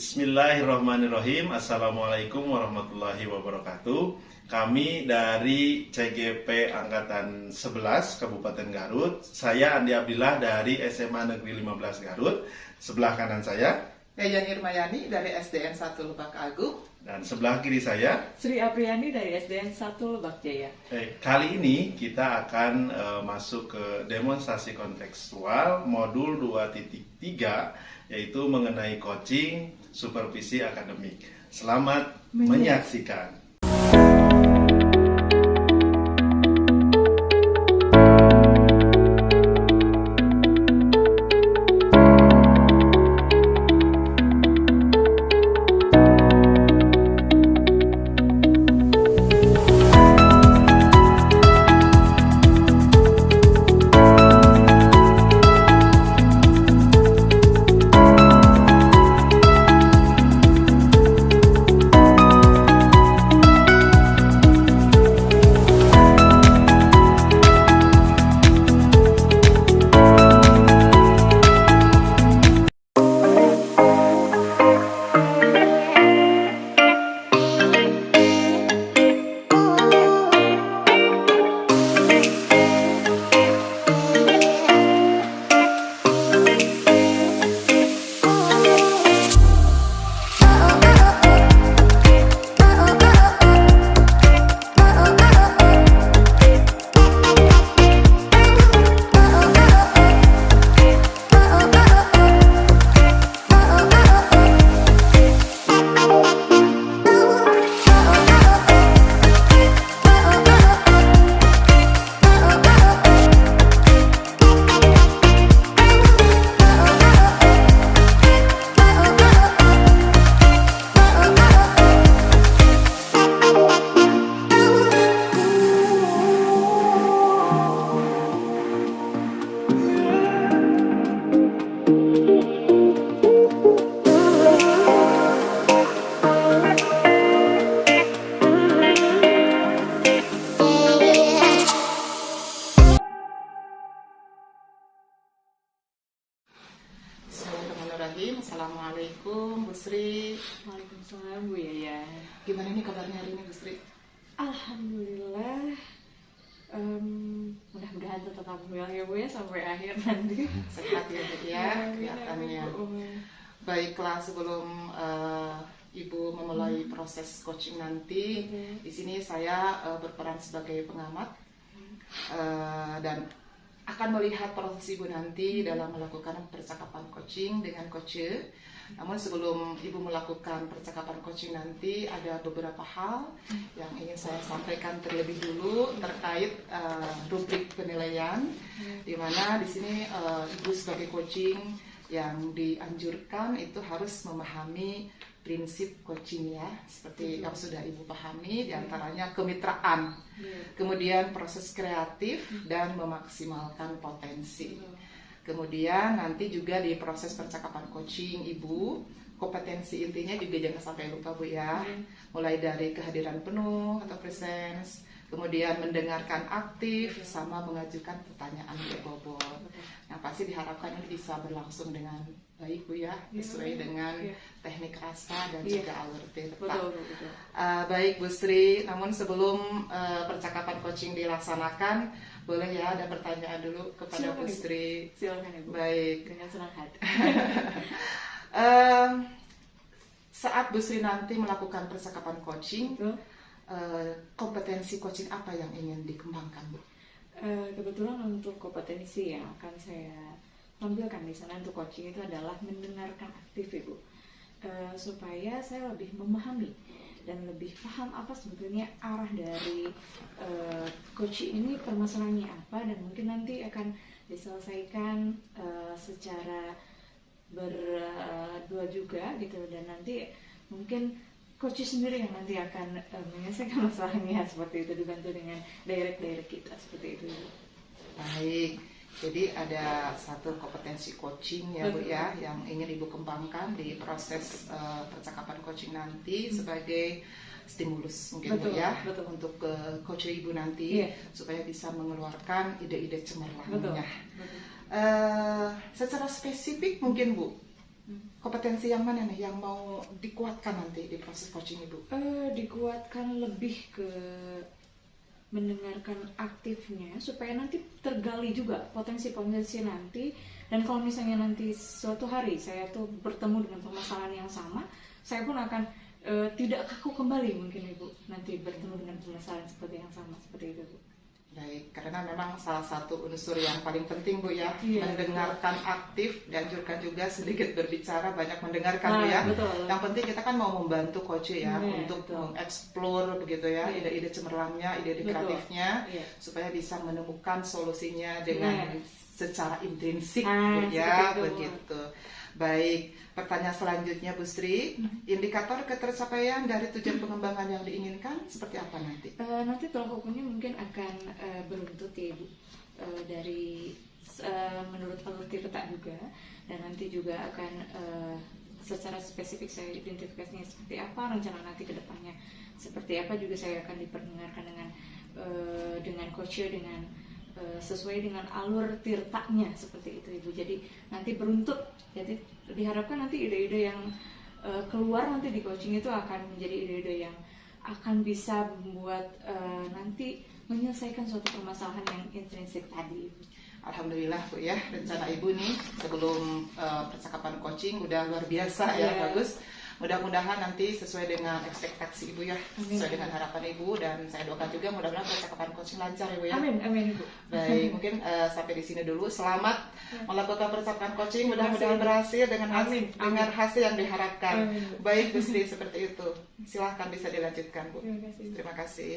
Bismillahirrahmanirrahim. Assalamualaikum warahmatullahi wabarakatuh. Kami dari CGP Angkatan 11 Kabupaten Garut. Saya Andi Abdillah dari SMA Negeri 15 Garut. Sebelah kanan saya Yayan Irmayani dari SDN 1 Lebak Agung. dan sebelah kiri saya Sri Apriani dari SDN 1 Lebak Jaya. Kali ini kita akan masuk ke demonstrasi kontekstual modul 2.3, yaitu mengenai coaching supervisi akademik. Selamat menyaksikan. Bismillahirrahmanirrahim. Assalamualaikum Bu Sri. Waalaikumsalam Bu Yaya. Gimana nih kabarnya hari ini Bu Sri? Alhamdulillah. Mudah-mudahan tetap alhamdulillah ya Bu ya sampai akhir nanti. Sehat ya Bu ya kelihatannya. Baiklah, sebelum Ibu memulai proses coaching nanti, di sini saya berperan sebagai pengamat dan akan melihat proses Ibu nanti dalam melakukan percakapan coaching dengan coach. Namun sebelum Ibu melakukan percakapan coaching nanti, ada beberapa hal yang ingin saya sampaikan terlebih dulu terkait rubrik penilaian, di mana di sini Ibu sebagai coaching yang dianjurkan itu harus memahami prinsip coaching ya, seperti yang sudah Ibu pahami, diantaranya kemitraan, kemudian proses kreatif dan memaksimalkan potensi. Kemudian nanti juga di proses percakapan coaching Ibu, kompetensi intinya juga jangan sampai lupa Bu ya, mulai dari kehadiran penuh atau presence, kemudian mendengarkan aktif, sama mengajukan pertanyaan berbobot. Yang pasti diharapkan ini bisa berlangsung dengan baik Bu ya, sesuai dengan teknik rasa dan juga alerti. Betul. Baik Bu Sri, namun sebelum percakapan coaching dilaksanakan, boleh ya ada pertanyaan dulu kepada Bu Sri. Silakan Ibu. Baik. Dengan senang hati. Saat Bu Sri nanti melakukan percakapan coaching, kompetensi coaching apa yang ingin dikembangkan Bu? Kebetulan untuk kompetensi yang akan saya tampilkan di sana untuk coaching itu adalah mendengarkan aktif Ibu, supaya saya lebih memahami dan lebih paham apa sebetulnya arah dari coaching ini, permasalahannya apa, dan mungkin nanti akan diselesaikan secara berdua juga gitu, dan nanti mungkin coach sendiri yang nanti akan menyelesaikan masalahnya seperti itu, dibantu dengan direct kita seperti itu. Baik, jadi ada satu kompetensi coaching ya Bu ya yang ingin Ibu kembangkan di proses percakapan coaching nanti sebagai stimulus mungkin Bu ya, untuk coach Ibu nanti supaya bisa mengeluarkan ide-ide cemerlangnya. Secara spesifik mungkin Bu, kompetensi yang mana nih yang mau dikuatkan nanti di proses coaching Ibu? Dikuatkan lebih ke mendengarkan aktifnya supaya nanti tergali juga potensi-potensi nanti, dan kalau misalnya nanti suatu hari saya tuh bertemu dengan permasalahan yang sama, saya pun akan tidak kaku kembali mungkin Ibu nanti bertemu dengan permasalahan seperti yang sama seperti itu Bu. Baik, karena memang salah satu unsur yang paling penting Bu ya, Iya, mendengarkan aktif, dianjurkan juga sedikit berbicara, banyak mendengarkan Bu ya. Betul. Yang penting kita kan mau membantu coach ya Iya, untuk betul. mengeksplor begitu ya, Iya. ide-ide cemerlangnya, ide-ide Betul. kreatifnya, Iya. supaya bisa menemukan solusinya dengan secara intrinsik Ah, Bu ya, seperti itu. begitu. Baik, pertanyaan selanjutnya Bu Sri, indikator ketercapaian dari tujuan pengembangan yang diinginkan seperti apa nanti? Nanti tolak ukurnya mungkin akan beruntut ya Ibu, dari menurut alur tirta juga, dan nanti juga akan secara spesifik saya identifikasinya seperti apa, rencana nanti ke depannya seperti apa juga saya akan diperdengarkan dengan coach dengan sesuai dengan alur tirtanya seperti itu Ibu. Jadi nanti beruntut, jadi diharapkan nanti ide-ide yang keluar nanti di coaching itu akan menjadi ide-ide yang akan bisa membuat nanti menyelesaikan suatu permasalahan yang intrinsik tadi. Alhamdulillah Bu ya, rencana Ibu nih sebelum percakapan coaching udah luar biasa ya, Iya. bagus. Mudah-mudahan nanti sesuai dengan ekspektasi Ibu ya, Amin. sesuai dengan harapan Ibu, dan saya doakan juga mudah-mudahan percakapan coaching lancar Ibu ya. Amin, amin Ibu. Baik, mungkin sampai di sini dulu. Selamat melakukan percakapan coaching, Terima mudah-mudahan kasih. berhasil dengan Amin. dengan hasil yang diharapkan. Amin, Bu. Baik Bu Sri, seperti itu. Silahkan bisa dilanjutkan Bu. Terima kasih. Terima kasih.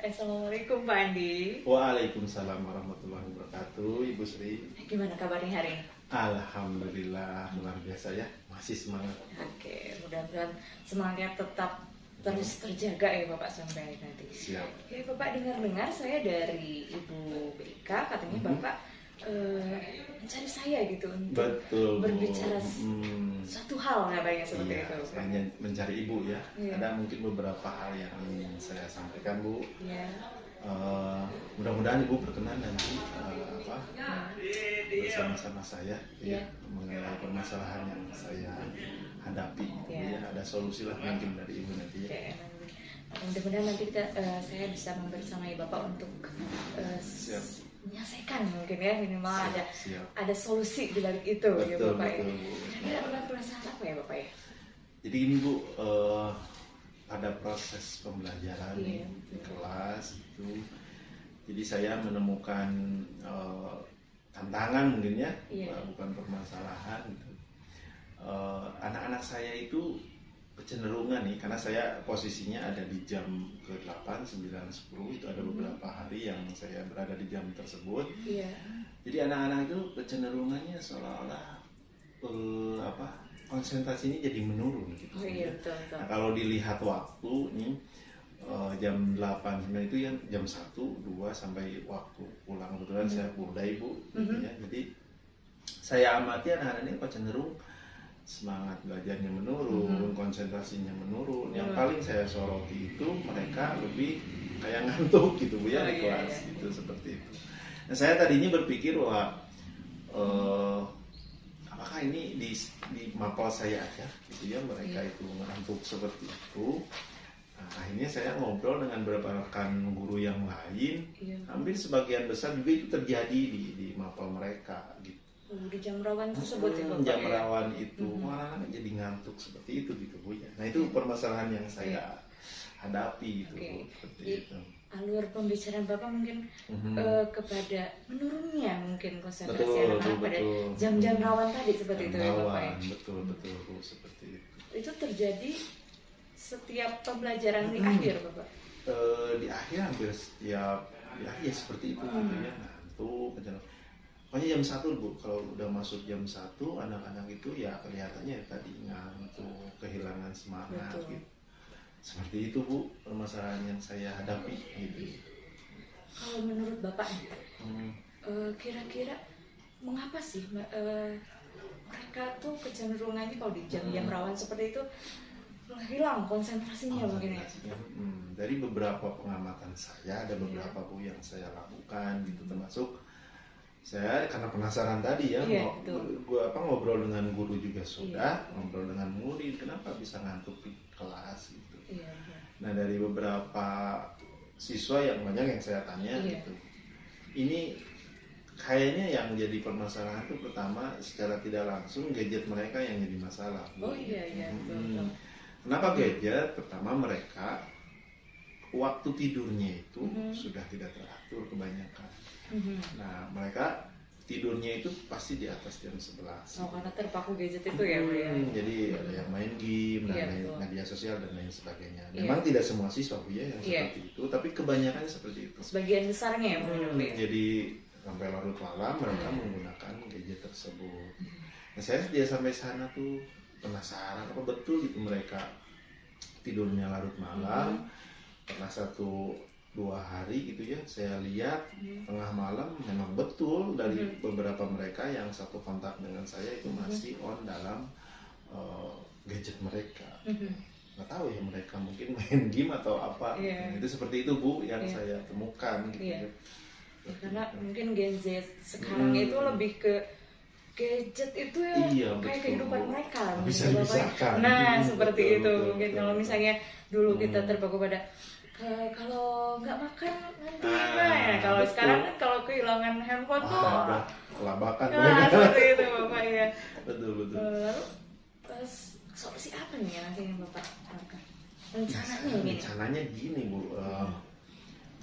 Assalamualaikum Pak Andi. Waalaikumsalam warahmatullahi wabarakatuh, Ibu Sri. Gimana kabarnya hari ini? Alhamdulillah luar biasa ya, masih semangat. Oke, mudah-mudahan semangatnya tetap terus terjaga ya Bapak sampai nanti. Siap. Oke, Bapak dengar-dengar saya dari Ibu Bika katanya Bapak mencari saya gitu untuk Betul. Bu. berbicara satu hal katanya seperti Iya, itu. saya mencari Ibu ya. Iya. Ada mungkin beberapa hal yang ingin saya sampaikan Bu. Iya. Mudah-mudahan Ibu berkenan nanti bersama-sama saya gitu Iya. ya, mengenai permasalahan yang saya hadapi gitu Iya. ya. Ada solusi lah mungkin dari Ibu nanti ya. Oke, mudah-mudahan nanti saya bisa membersamai Bapak untuk Siap. menyelesaikan mungkin ya, minimal Siap. ada solusi di balik itu ya Betul, Bapak ya. betul, Bu. Kira-kira ada perasaan apa ya Bapak ya? Jadi gini Bu, pada proses pembelajaran Iya. di kelas itu, jadi saya menemukan tantangan mungkin ya, Iya. bukan permasalahan gitu. Anak-anak saya itu kecenderungan nih, karena saya posisinya ada di jam ke-8, 9, 10, itu ada beberapa hari yang saya berada di jam tersebut. Iya. Jadi anak-anak itu kecenderungannya seolah-olah konsentrasinya jadi menurun gitu. Oh iya, betul, betul. Nah, kalau dilihat waktu nih jam 8 9 itu ya jam 1, 2 sampai waktu pulang, kebetulan saya burdai Bu gitu ya. Jadi saya amati anak-anak ini kok cenderung semangat belajarnya menurun, konsentrasinya menurun. Yang paling saya soroti itu mereka lebih kayak ngantuk gitu Bu ya Oh, di iya, kelas iya. gitu, seperti itu. Nah, saya tadinya berpikir bahwa apakah ini di mapel saya aja gitu ya, mereka itu ngantuk seperti itu. Nah, akhirnya saya ngobrol dengan beberapa rekan guru yang lain, Iya. hampir sebagian besar juga itu terjadi di mapel mereka gitu. Di jam rawan tersebut ya Bapak Jam ya? rawan itu malah jadi ngantuk seperti itu gitu Bu ya. Nah, itu permasalahan yang saya hadapi gitu Oke. Bu, seperti Jadi, itu. alur pembicaraan Bapak mungkin kepada menurunnya mungkin konsentrasi Betul, anak-anak pada betul. jam-jam rawan tadi seperti itu ya Bapak ya? Rawan, betul Bu, seperti itu. Itu terjadi setiap pembelajaran di akhir Bapak? Di akhir hampir setiap di akhir ya seperti itu gitu ya, ngantuk pokoknya jam 1 Bu, kalau udah masuk jam 1 anak-anak itu ya kelihatannya tadi ngantuk, kehilangan semangat. Betul. Gitu. Seperti itu Bu permasalahan yang saya hadapi gitu. Kalau menurut Bapak nih, kira-kira mengapa sih mereka tuh kecenderungannya kalau di jam-jam rawan seperti itu hilang konsentrasinya mungkin ya. Dari beberapa pengamatan saya, ada beberapa Bu yang saya lakukan gitu, termasuk saya karena penasaran tadi ya, Iya, ngobrol dengan guru juga sudah, ngobrol dengan murid, kenapa bisa ngantuk di kelas gitu. Iya. Nah dari beberapa siswa yang banyak yang saya tanya gitu, ini kayaknya yang jadi permasalahan itu pertama secara tidak langsung gadget mereka yang jadi masalah. Oh iya, betul. Kenapa gadget? Pertama mereka waktu tidurnya itu sudah tidak teratur kebanyakan. Nah mereka tidurnya itu pasti di atas jam 11. Oh karena terpaku gadget itu ya Bu ya. Jadi ada yang main game, dan main betul. media sosial dan lain sebagainya. Memang tidak semua siswa Bu ya yang seperti itu, tapi kebanyakan seperti itu. Sebagian besarnya ya Bu ya. Jadi sampai larut malam mereka menggunakan gadget tersebut. Nah saya dia sampai sana tuh penasaran apa betul gitu mereka tidurnya larut malam. Pernah 1-2 hari gitu ya saya lihat tengah malam memang betul dari beberapa mereka yang satu kontak dengan saya itu masih on dalam gadget mereka. Nggak tahu ya mereka mungkin main game atau apa. Nah, itu seperti itu Bu yang saya temukan gitu ya. Ya, karena mungkin Gen Z sekarang itu lebih ke gadget itu ya kayak kehidupan mereka. Bisa-bisakan. Nah seperti itu betul, mungkin betul. Kalau misalnya dulu kita terpaku pada kalau nggak makan nanti gimana? Kalau sekarang kan kalau kehilangan handphone tuh kelabakan seperti itu Bapak ya. betul. Lalu solusi apa nih yang nanti Bapak lakukan? Rencananya gini Bu.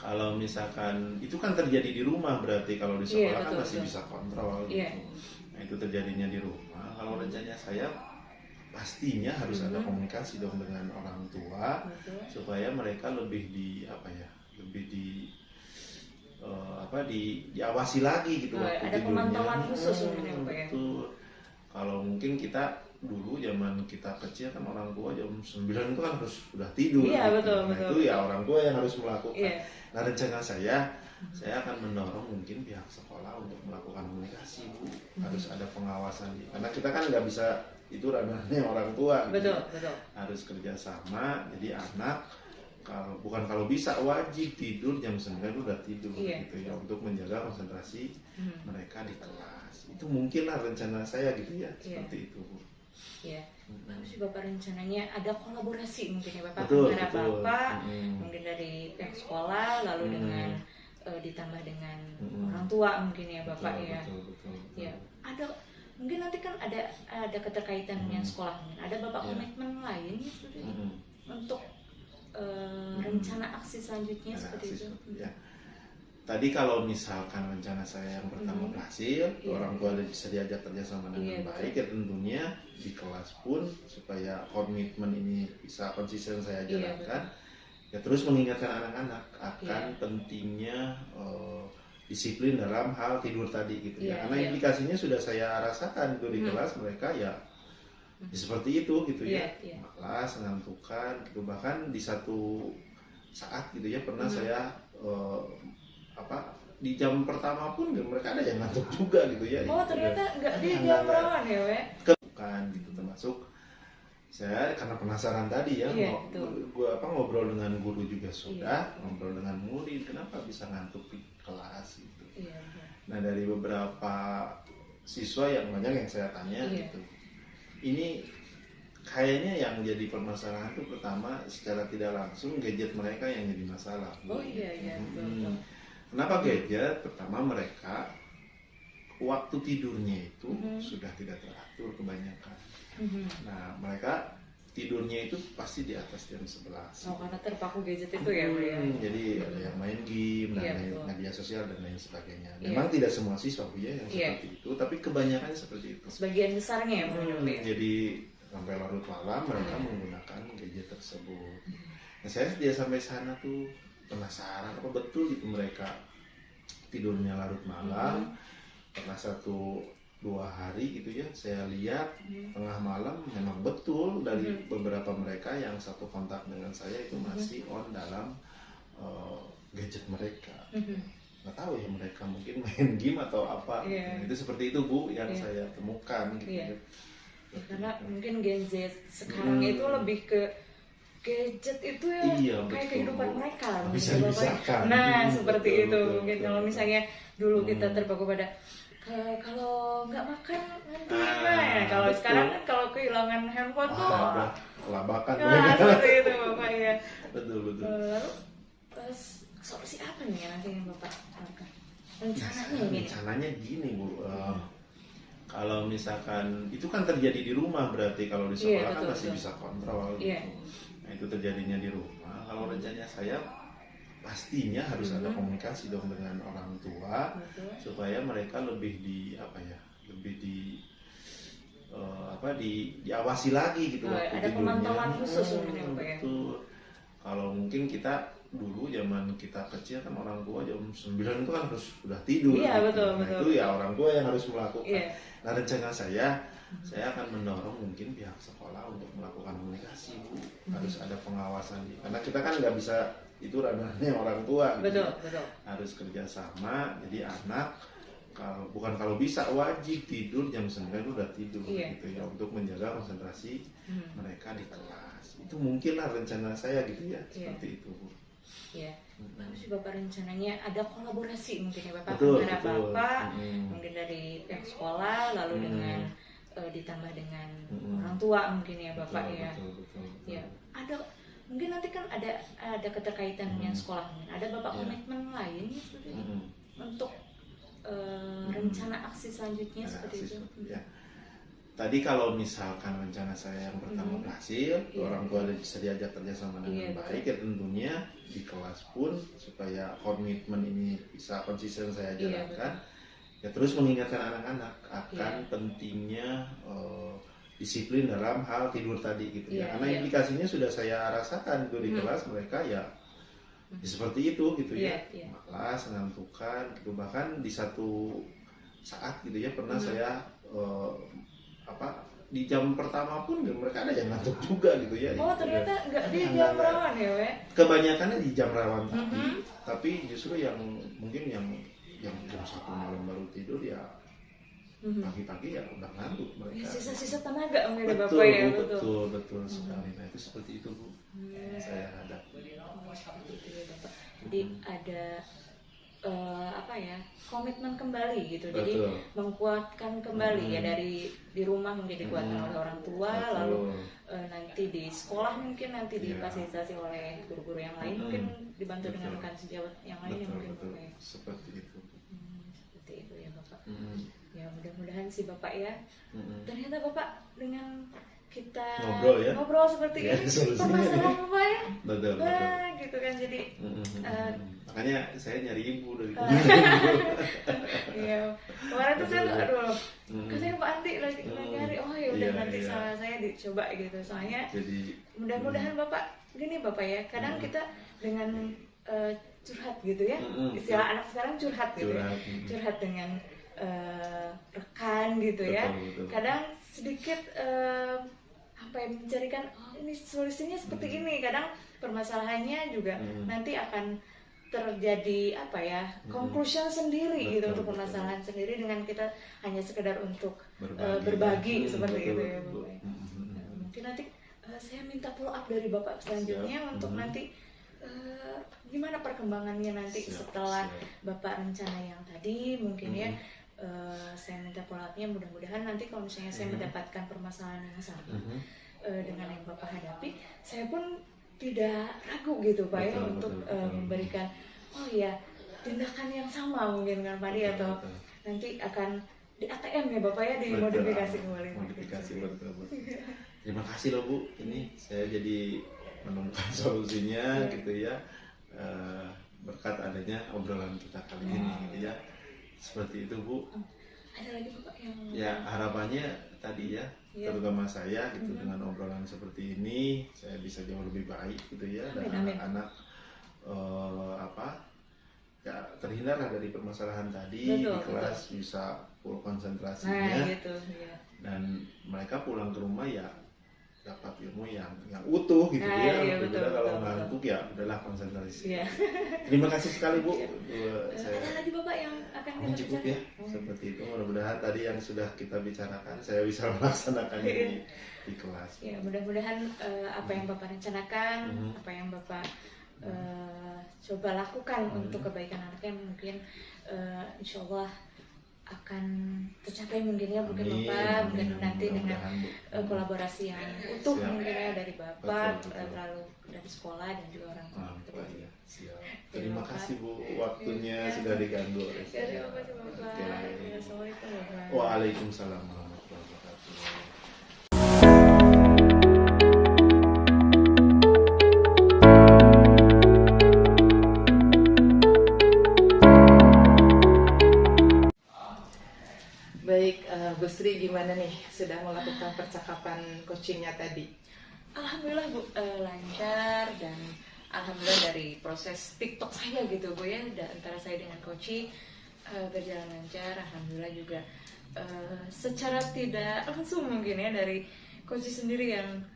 Kalau misalkan itu kan terjadi di rumah berarti kalau di sekolah kan masih bisa kontrol gitu. Nah itu terjadinya di rumah. Kalau rencananya saya pastinya harus ada komunikasi dong dengan orang tua supaya mereka lebih diawasi lagi gitu waktu ada tidurnya. pemantauan khusus sebenarnya Pak ya. Betul. Kalau mungkin kita dulu zaman kita kecil kan orang tua jam 9 itu kan harus sudah tidur. Iya, gitu. betul. Itu ya orang tua yang harus melakukan. Iya. Nah rencana saya akan mendorong mungkin pihak sekolah untuk melakukan komunikasi Bu. Harus ada pengawasan karena kita kan nggak bisa itu ranahnya orang tua. Betul. Harus kerjasama. Jadi anak kalau bisa wajib tidur jam 9 udah tidur gitu ya untuk menjaga konsentrasi mereka di kelas. Itu mungkinlah rencana saya gitu ya seperti itu Bu. Iya. Terus Bapak rencananya ada kolaborasi mungkin ya Bapak Betul. Bapak mungkin dari pihak sekolah lalu dengan ditambah dengan orang tua mungkin ya Bapak ya. Betul. Ya. Ada mungkin nanti kan ada keterkaitan dengan sekolah mungkin. Ada Bapak komitmen lain seperti untuk rencana aksi selanjutnya seperti itu. Ya. Tadi kalau misalkan rencana saya yang pertama berhasil, orang tua bisa diajak kerjasama dengan baik, ya tentunya di kelas pun supaya komitmen ini bisa konsisten saya jalankan, ya terus mengingatkan anak-anak akan pentingnya disiplin dalam hal tidur tadi gitu ya, karena implikasinya sudah saya rasakan itu di kelas mereka ya seperti itu gitu ya, malas, ngantukan, gitu bahkan di satu saat gitu ya pernah saya di jam pertama pun mereka ada yang ngantuk juga gitu ya. Oh ternyata nggak di jam rawan ya We? Bukan gitu, termasuk saya karena penasaran tadi ya, ngobrol dengan guru juga sudah, ngobrol dengan murid, kenapa bisa ngantuk di kelas gitu. Nah dari beberapa siswa yang banyak yang saya tanya gitu, ini kayaknya yang jadi permasalahan itu pertama secara tidak langsung gadget mereka yang jadi masalah. Oh iya. Kenapa gadget? Pertama mereka waktu tidurnya itu sudah tidak teratur kebanyakan. Nah mereka tidurnya itu pasti di atas jam 11. Oh karena terpaku gadget itu ya Bu ya. Jadi ada yang main game, dan main media sosial dan lain sebagainya. Memang tidak semua siswa Bu ya yang seperti itu, tapi kebanyakan seperti itu. Sebagian besarnya ya Bu ya. Jadi sampai larut malam mereka menggunakan gadget tersebut. Nah saya dia sampai sana tuh penasaran apa betul gitu mereka tidurnya larut malam. Pernah 1-2 hari gitu ya saya lihat tengah malam memang betul dari beberapa mereka yang satu kontak dengan saya itu masih on dalam gadget mereka. Nggak tahu ya mereka mungkin main game atau apa. Nah, itu seperti itu Bu yang saya temukan gitu ya. Ya, karena mungkin Gen Z sekarang itu lebih ke gadget itu ya, Iya, kayak betul. kehidupan mereka. Bisa-bisakan. Nah, seperti Betul, itu. betul, Mungkin betul. kalau misalnya dulu kita terpaku pada kalau nggak makan nanti nah, kalau betul. sekarang kan kalau kehilangan handphone tuh udah kelabakan nah, mereka. seperti itu Bapak ya. Betul. Lalu solusi apa nih yang nantinya Bapak lakukan? Rencananya ini. Rencananya gini Bu, kalau misalkan itu kan terjadi di rumah, berarti kalau di sekolah Iya, kan betul, masih betul. bisa kontrol Iya. gitu. Nah itu terjadinya di rumah. Kalau rencananya saya pastinya harus ada komunikasi dong dengan orang tua, Betul. supaya mereka lebih diawasi lagi gitu waktu Ada tidurnya. pemantauan khusus mungkin ya, Pak ya? Betul. Kalau mungkin kita dulu zaman kita kecil kan orang tua jam 9 itu kan harus sudah tidur. Iya, gitu. betul, Nah, betul. itu ya orang tua yang harus melakukan. Iya. Nah rencana saya akan mendorong mungkin pihak sekolah untuk melakukan komunikasi Bu. Harus ada pengawasan karena kita kan nggak bisa, itu ranahnya orang tua gitu. Betul. Harus kerjasama, jadi anak kalau bisa wajib tidur jam 9 udah tidur. Iya. Gitu ya, untuk menjaga konsentrasi mereka di kelas. Itu mungkinlah rencana saya gitu ya, seperti itu Bu. Iya. Bagus sih Bapak, rencananya ada kolaborasi mungkin ya Bapak Betul, antara betul. Bapak mungkin dari pihak sekolah lalu dengan ditambah dengan orang tua mungkin ya Bapak ya. Betul. Ya, ada mungkin nanti kan ada keterkaitan dengan sekolah. Ada Bapak komitmen lain seperti itu untuk rencana aksi selanjutnya seperti itu. Ya. Tadi kalau misalkan rencana saya yang pertama berhasil, orang tua bisa diajak kerjasama dengan baik, ya tentunya di kelas pun supaya komitmen ini bisa konsisten saya jalankan. Ya terus mengingatkan anak-anak akan pentingnya disiplin dalam hal tidur tadi gitu ya. Karena implikasinya sudah saya rasakan itu di kelas mereka ya seperti itu gitu ya. Malas, ngantukan gitu. Bahkan di satu saat gitu ya pernah saya di jam pertama pun mereka ada yang ngantuk juga gitu ya. Oh ternyata nggak di jam rawan ya We? Kebanyakannya di jam rawan tapi justru yang mungkin yang jam 1 malam baru tidur ya pagi-pagi ya udah ngantuk mereka. Sisa-sisa tenaga mungkin Bapak ya. Betul sekali. Nah itu seperti itu Bu yang saya hadapi. Jadi ada komitmen kembali gitu. Jadi mengkuatkan kembali ya dari di rumah mungkin dikuatkan oleh orang tua, lalu nanti di sekolah mungkin nanti difasilitasi oleh guru-guru yang lain, mungkin dibantu dengan rekan sejawat yang lain yang mungkin Bapak ya. Seperti itu. Seperti itu ya Bapak. Ya mudah-mudahan sih Bapak ya. Ternyata Bapak dengan kita ngobrol seperti ini permasalahan Bapak ya. Betul. Gitu kan jadi makanya saya nyari ibu dari iya kemarin tuh saya aduh katanya Pak Andi lagi nyari ya udah nanti sama saya dicoba gitu soalnya jadi mudah-mudahan Bapak gini Bapak ya kadang kita dengan curhat gitu ya istilah anak sekarang curhat gitu curhat dengan rekan gitu ya kadang sedikit mencarikan ini solusinya seperti ini kadang permasalahannya juga nanti akan terjadi conclusion sendiri gitu untuk permasalahan sendiri dengan kita hanya sekedar untuk berbagi seperti itu ya Bapak. Mungkin nanti saya minta follow up dari Bapak selanjutnya untuk nanti gimana perkembangannya nanti setelah Bapak rencana yang tadi mungkin ya saya minta follow up-nya mudah-mudahan nanti kalau misalnya saya mendapatkan permasalahan yang sama dengan yang Bapak hadapi saya pun tidak ragu gitu Pak ya untuk memberikan tindakan yang sama mungkin kan Pak atau nanti akan di ATM ya Bapak ya dimodifikasi kembali. Betul. Terima kasih loh Bu, ini saya jadi menemukan solusinya gitu ya berkat adanya obrolan kita kali ini gitu ya. Seperti itu Bu. Ada lagi Bapak yang harapannya tadi ya terutama saya gitu dengan obrolan seperti ini saya bisa jauh lebih baik gitu ya dan anak-anak terhindar dari permasalahan tadi di kelas bisa full konsentrasinya gitu, dan mereka pulang ke rumah ya dapat ilmu yang utuh gitu Nah, ya. iya, Berbeda betul, kalau betul, ngantuk ya udahlah konsentrasi. Iya. Terima kasih sekali Bu. Ada lagi Bapak yang akan Ini kita cukup ya, seperti itu. Mudah-mudahan tadi yang sudah kita bicarakan saya bisa melaksanakan di kelas. Ya, mudah-mudahan apa yang Bapak rencanakan, apa yang Bapak coba lakukan untuk kebaikan anaknya mungkin insya Allah akan tercapai mungkin ya, mungkin Amin, Bapak, mungkin amin, nanti dengan mudah-mudahan, Bu. kolaborasi yang utuh Siap. mungkin ya dari Bapak, Betul, betul. lalu dari sekolah dan juga orang tua. Pak, ya, siap. Terima kasih Bu, waktunya sudah diganggu. Ya, terima kasih Bapak. Oke. Ya, Assalamualaikum Bapak. Waalaikumsalam warahmatullahi wabarakatuh. Baik, Bu Sri gimana nih sudah melakukan percakapan coachingnya tadi? Alhamdulillah Bu, lancar, dan alhamdulillah dari proses TikTok saya gitu Bu ya, antara saya dengan coaching berjalan lancar. Alhamdulillah juga secara tidak langsung mungkin ya dari coaching sendiri yang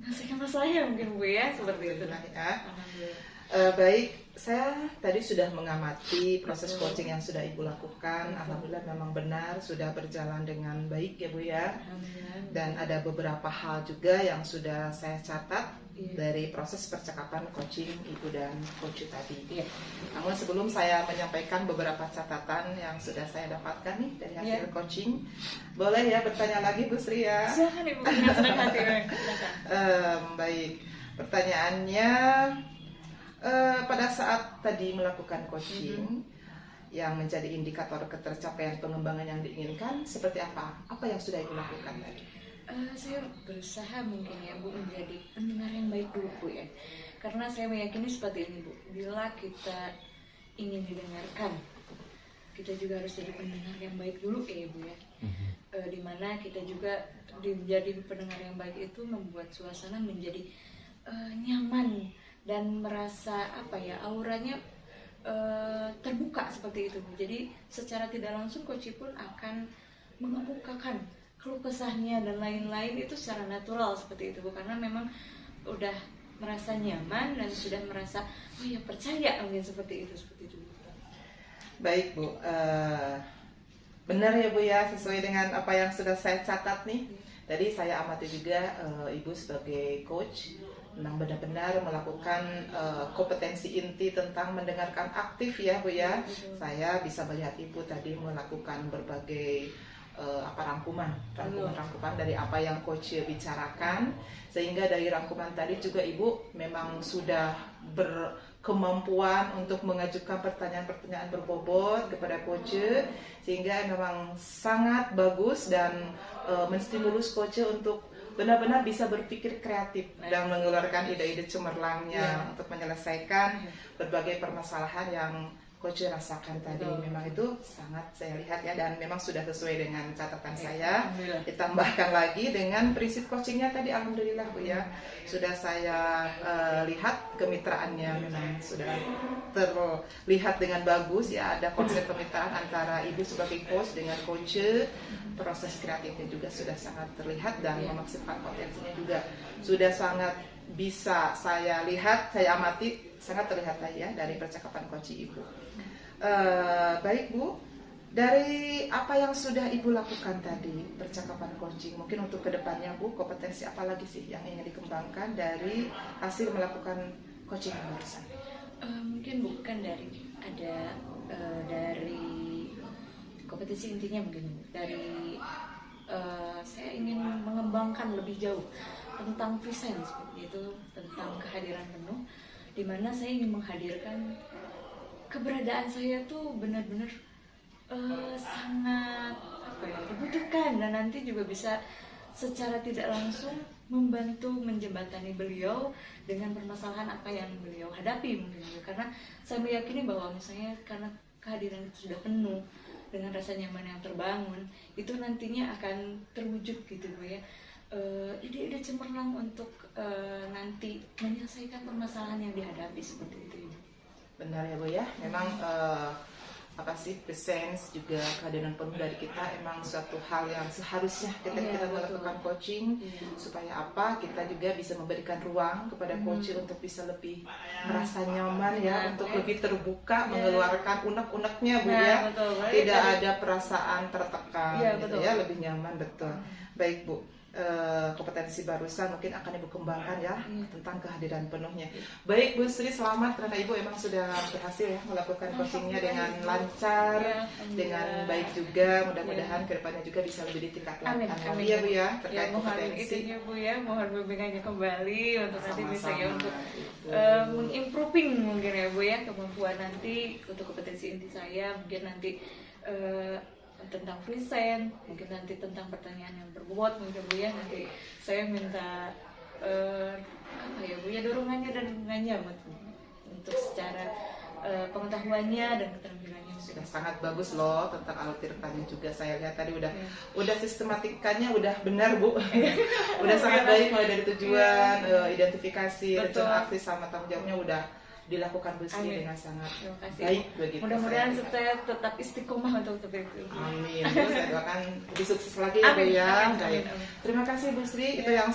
ngasih masalah ya mungkin Bu ya, seperti itu. Ya. Alhamdulillah. Baik, saya tadi sudah mengamati proses coaching yang sudah Ibu lakukan. Alhamdulillah memang benar sudah berjalan dengan baik ya Bu ya. Alhamdulillah. Dan ada beberapa hal juga yang sudah saya catat Iya. dari proses percakapan coaching Ibu dan coach tadi. Iya. Namun sebelum saya menyampaikan beberapa catatan yang sudah saya dapatkan nih dari hasil Iya. coaching, boleh ya bertanya lagi Bu Sri ya? Silakan Ibu, dengan senang hati. Silakan. Baik, pertanyaannya pada saat tadi melakukan coaching yang menjadi indikator ketercapaian pengembangan yang diinginkan seperti apa? Apa yang sudah Ibu lakukan tadi? Saya berusaha mungkin ya Bu menjadi pendengar yang baik dulu Bu ya, karena saya meyakini seperti ini Bu, bila kita ingin didengarkan, kita juga harus jadi pendengar yang baik dulu ya Bu ya. Dimana kita juga menjadi pendengar yang baik itu membuat suasana menjadi nyaman dan merasa apa ya, auranya terbuka seperti itu Bu. Jadi secara tidak langsung coach pun akan mengemukakan keluh kesahnya dan lain-lain itu secara natural seperti itu Bu, karena memang udah merasa nyaman dan sudah merasa oh ya percaya mungkin seperti itu Bu. Baik Bu, benar ya Bu ya, sesuai dengan apa yang sudah saya catat nih. Tadi saya amati juga Ibu sebagai coach memang benar-benar melakukan kompetensi inti tentang mendengarkan aktif ya Bu ya. Saya bisa melihat Ibu tadi melakukan berbagai rangkuman dari apa yang coach bicarakan, sehingga dari rangkuman tadi juga Ibu memang sudah berkemampuan untuk mengajukan pertanyaan-pertanyaan berbobot kepada coach, sehingga memang sangat bagus dan menstimulus coach untuk benar-benar bisa berpikir kreatif dan mengeluarkan ide-ide cemerlangnya untuk menyelesaikan berbagai permasalahan yang coach rasakan tadi. Memang itu sangat saya lihat ya, dan memang sudah sesuai dengan catatan saya. Ditambahkan lagi dengan prinsip coachingnya tadi, alhamdulillah Bu ya, sudah saya lihat kemitraannya memang sudah terlihat dengan bagus ya. Ada konsep kemitraan antara Ibu sebagai coach dengan coach. Proses kreatifnya juga sudah sangat terlihat dan memaksimalkan potensinya juga sudah sangat bisa saya lihat, saya amati, sangat terlihat ya dari percakapan coach Ibu. Baik Bu, dari apa yang sudah Ibu lakukan tadi percakapan coaching, mungkin untuk kedepannya Bu, kompetensi apa lagi sih yang ingin dikembangkan dari hasil melakukan coaching barusan? Mungkin bukan dari dari kompetensi intinya, mungkin dari saya ingin mengembangkan lebih jauh tentang presence seperti itu, tentang kehadiran penuh, di mana saya ingin menghadirkan keberadaan saya tuh benar-benar sangat dibutuhkan, dan nanti juga bisa secara tidak langsung membantu menjembatani beliau dengan permasalahan apa yang beliau hadapi mungkin, karena saya meyakini bahwa misalnya karena kehadiran itu sudah penuh dengan rasa nyaman yang terbangun, itu nantinya akan terwujud gitu Bu ya, ide-ide cemerlang untuk nanti menyelesaikan permasalahan yang dihadapi seperti itu. Benar ya Bu ya, memang apa sih, presence juga kehadiran penuh dari kita emang suatu hal yang seharusnya ketika Iya, kita betul. melakukan coaching. Iya. Supaya apa, kita juga bisa memberikan ruang kepada coach untuk bisa lebih merasa nyaman ya, untuk lebih terbuka, mengeluarkan unek-uneknya Bu Nah, ya. betul. Tidak ada perasaan tertekan Iya, gitu betul. ya, lebih nyaman, betul. Baik Bu, kompetensi barusan mungkin akan Ibu kembangkan ya tentang kehadiran penuhnya. Baik Bu Sri, selamat karena Ibu emang sudah berhasil ya melakukan coachingnya dengan lancar, Ya, dengan alhamdulillah. baik juga. Mudah-mudahan kedepannya juga bisa lebih ditingkatkan Amin, lagi amin. ya Bu ya, Ya, terkait mohon kompetensi. itunya Bu ya, mohon bimbingannya kembali untuk nanti bisa ya Sama-sama. untuk Itu. mengimproving mungkin ya Bu ya kemampuan nanti untuk kompetensi inti saya, mungkin nanti tentang present, mungkin nanti tentang pertanyaan yang berbobot mungkin Bu ya, nanti saya minta apa ya Bu ya, dorongannya dan dukungannya untuk secara pengetahuannya dan keterampilannya. Sudah sangat bagus loh tentang alur-tirkannya juga, saya lihat tadi udah sistematikanya udah benar Bu. Udah sangat baik mulai dari tujuan, identifikasi, Betul. rencana aksi sama tanggung jawabnya udah dilakukan Bu Sri Amin. dengan sangat Terima kasih. baik begitu. Mudah-mudahan saya lihat. saya tetap istiqomah untuk seperti itu. Amin. Terus saya doakan lebih sukses lagi ya Bu Amin, ya. amin, Baik. amin, amin. Terima kasih Bu Sri, itu yang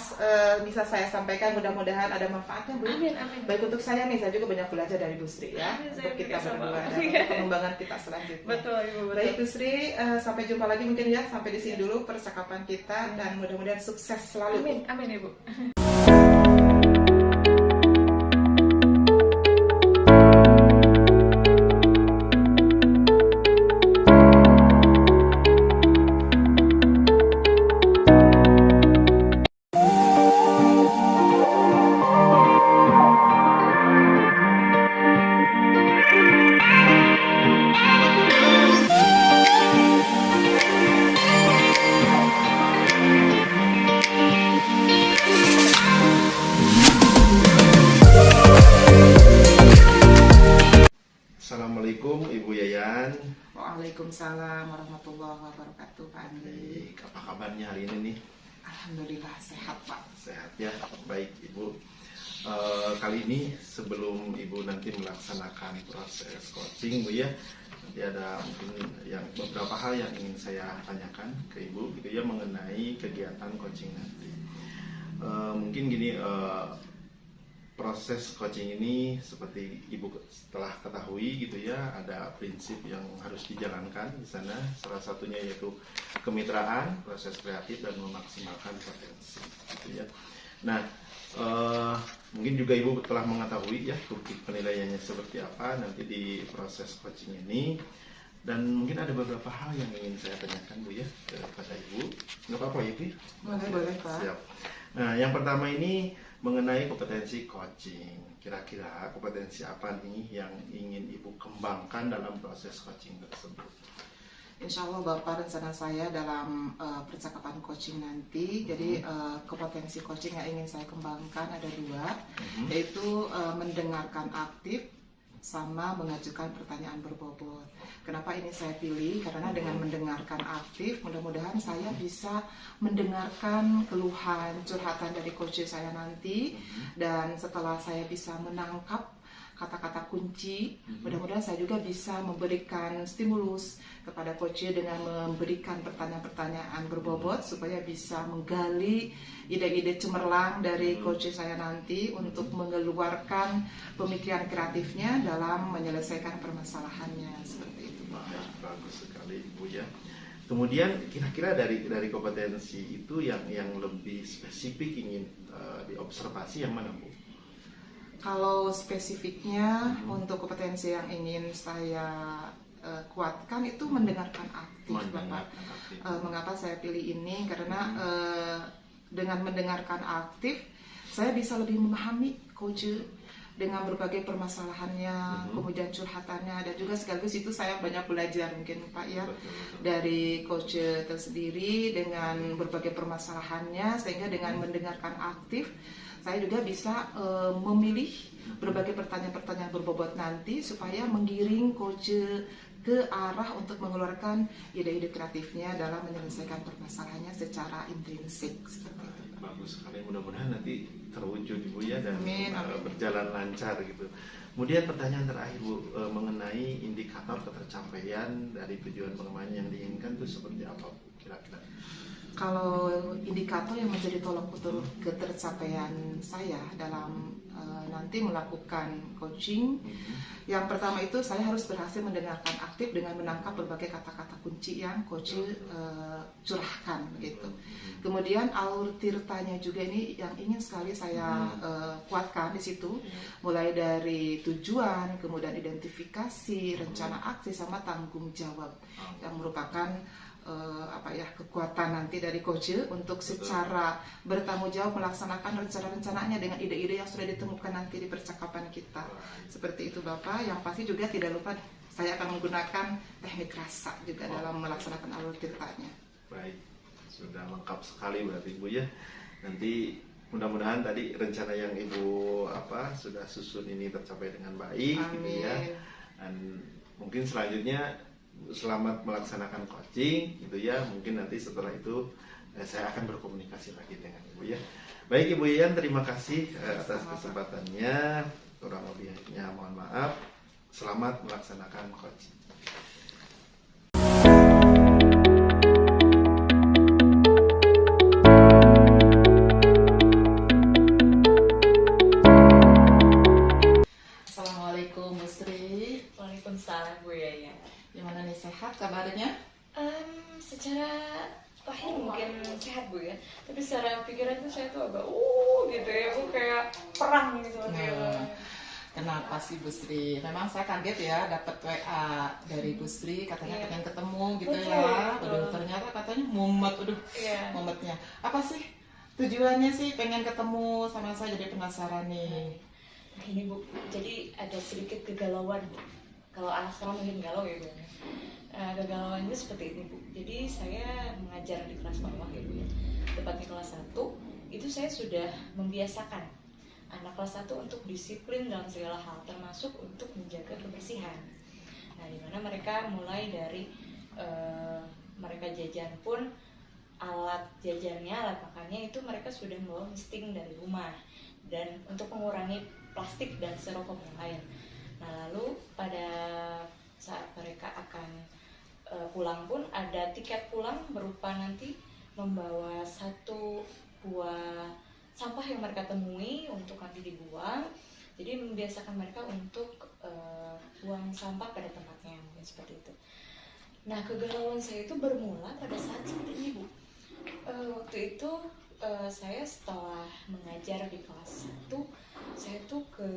bisa saya sampaikan, mudah-mudahan ada manfaatnya Bu. Amin, amin. Baik untuk saya nih, saya juga banyak belajar dari Bu Sri ya, Amin, untuk saya kita juga sama. berdua dan Iya. untuk pengembangan kita selanjutnya. Betul Ibu, betul. Baik Bu Sri, sampai jumpa lagi mungkin ya, sampai di sini dulu percakapan kita dan mudah-mudahan sukses selalu. Amin, amin Ibu. Assalamualaikum Ibu Yayan. Waalaikumsalam warahmatullahi wabarakatuh Pak Andi. Baik, apa kabarnya hari ini nih? Alhamdulillah sehat Pak. Sehat ya, baik Ibu. Kali ini sebelum Ibu nanti melaksanakan proses coaching Bu ya, nanti ada mungkin yang beberapa hal yang ingin saya tanyakan ke Ibu gitu ya mengenai kegiatan coaching nanti. Mungkin gini, proses coaching ini seperti Ibu telah ketahui gitu ya, ada prinsip yang harus dijalankan di sana. Salah satunya yaitu kemitraan, proses kreatif dan memaksimalkan potensi gitu ya. Nah, mungkin juga Ibu telah mengetahui ya topik penilaiannya seperti apa nanti di proses coaching ini. Dan mungkin ada beberapa hal yang ingin saya tanyakan Bu ya kepada Ibu. Nggak apa-apa ya Bu? Boleh Pak. Siap. Nah, yang pertama ini mengenai kompetensi coaching. Kira-kira kompetensi apa nih yang ingin Ibu kembangkan dalam proses coaching tersebut? Insya Allah Bapak, rencana saya dalam percakapan coaching nanti, jadi kompetensi coaching yang ingin saya kembangkan ada dua, yaitu mendengarkan aktif sama mengajukan pertanyaan berbobot. Kenapa ini saya pilih? Karena dengan mendengarkan aktif, mudah-mudahan saya bisa mendengarkan keluhan, curhatan dari coach saya nanti, dan setelah saya bisa menangkap kata-kata kunci, mudah-mudahan saya juga bisa memberikan stimulus kepada coach dengan memberikan pertanyaan-pertanyaan berbobot supaya bisa menggali ide-ide cemerlang dari coach saya nanti untuk mengeluarkan pemikiran kreatifnya dalam menyelesaikan permasalahannya, seperti itu. Bagus sekali Ibu ya. Kemudian kira-kira dari kompetensi itu yang lebih spesifik ingin diobservasi yang mana Bu? Kalau spesifiknya untuk kompetensi yang ingin saya kuatkan itu mendengarkan aktif, Bapak. aktif. Mengapa saya pilih ini? Karena dengan mendengarkan aktif, saya bisa lebih memahami coach dengan berbagai permasalahannya, kemudian curhatannya, dan juga sekaligus itu saya banyak belajar mungkin Pak ya, dari coach tersendiri dengan berbagai permasalahannya, sehingga dengan mendengarkan aktif saya juga bisa memilih berbagai pertanyaan-pertanyaan berbobot nanti supaya menggiring coach ke arah untuk mengeluarkan ide-ide kreatifnya dalam menyelesaikan permasalahannya secara intrinsik, seperti itu. Bagus sekali, mudah-mudahan nanti terwujud Ibu ya dan Amin, amin. berjalan lancar gitu. Kemudian pertanyaan terakhir Bu mengenai atau ketercapaian dari tujuan pengembangan yang diinginkan itu seperti apa Bu, kira-kira? Kalau indikator yang menjadi tolak ukur ketercapaian saya dalam nanti melakukan coaching, yang pertama itu saya harus berhasil mendengarkan aktif dengan menangkap berbagai kata-kata kunci yang coach curahkan begitu. Kemudian alur tirtanya juga ini yang ingin sekali saya kuatkan di situ, mulai dari tujuan, kemudian identifikasi, rencana aksi sama tanggung jawab yang merupakan kekuatan nanti dari coach untuk secara bertanggung jawab melaksanakan rencana-rencananya dengan ide-ide yang sudah ditemukan nanti di percakapan kita. Seperti itu Bapak. Yang pasti juga tidak lupa saya akan menggunakan teknik rasa juga dalam melaksanakan alur tirtanya. Baik, sudah lengkap sekali berarti Bu ya. Nanti mudah-mudahan tadi rencana yang Ibu sudah susun ini tercapai dengan baik. Amin. Gitu ya. Dan mungkin selanjutnya selamat melaksanakan coaching gitu ya. Mungkin nanti setelah itu saya akan berkomunikasi lagi dengan Ibu ya. Baik Ibu Yan, terima kasih atas kesempatannya. Kurang lebihnya mohon maaf. Selamat melaksanakan coaching. Assalamualaikum Bu Sri. Waalaikumsalam Bu Yaya. Gimana nih, sehat kabarnya? Secara lahir mungkin sehat Bu ya, tapi secara pikiran tuh saya tuh agak gitu ya Bu, kayak perang gitu. Kenapa sih Bu Sri? Memang saya kaget ya dapat WA dari Bu Sri katanya pengen ketemu gitu. Betul, ya. betul. Aduh, ternyata katanya mumet, mumetnya. Apa sih tujuannya sih pengen ketemu sama saya, jadi penasaran nih. Nah ini Bu, jadi ada sedikit kegalauan Bu. Kalau anak sekarang mungkin galau ya Bu. Kegalauannya seperti ini Bu. Jadi saya mengajar di kelas bawah ya Bu ya. Tepatnya kelas 1, itu saya sudah membiasakan anak kelas 1 untuk disiplin dalam segala hal, termasuk untuk menjaga kebersihan. Nah, dimana mereka mulai dari mereka jajan pun alat jajannya, alat makannya itu mereka sudah membawa insting dari rumah, dan untuk mengurangi plastik dan styrofoam yang lain. Nah, lalu pada saat mereka akan pulang pun ada tiket pulang berupa nanti membawa 1 buah sampah yang mereka temui untuk nanti dibuang. Jadi membiasakan mereka untuk buang sampah pada tempatnya, mungkin seperti itu. Nah, kegalauan saya itu bermula pada saat seperti ini Bu. Waktu itu saya setelah mengajar di kelas 1, saya tuh ke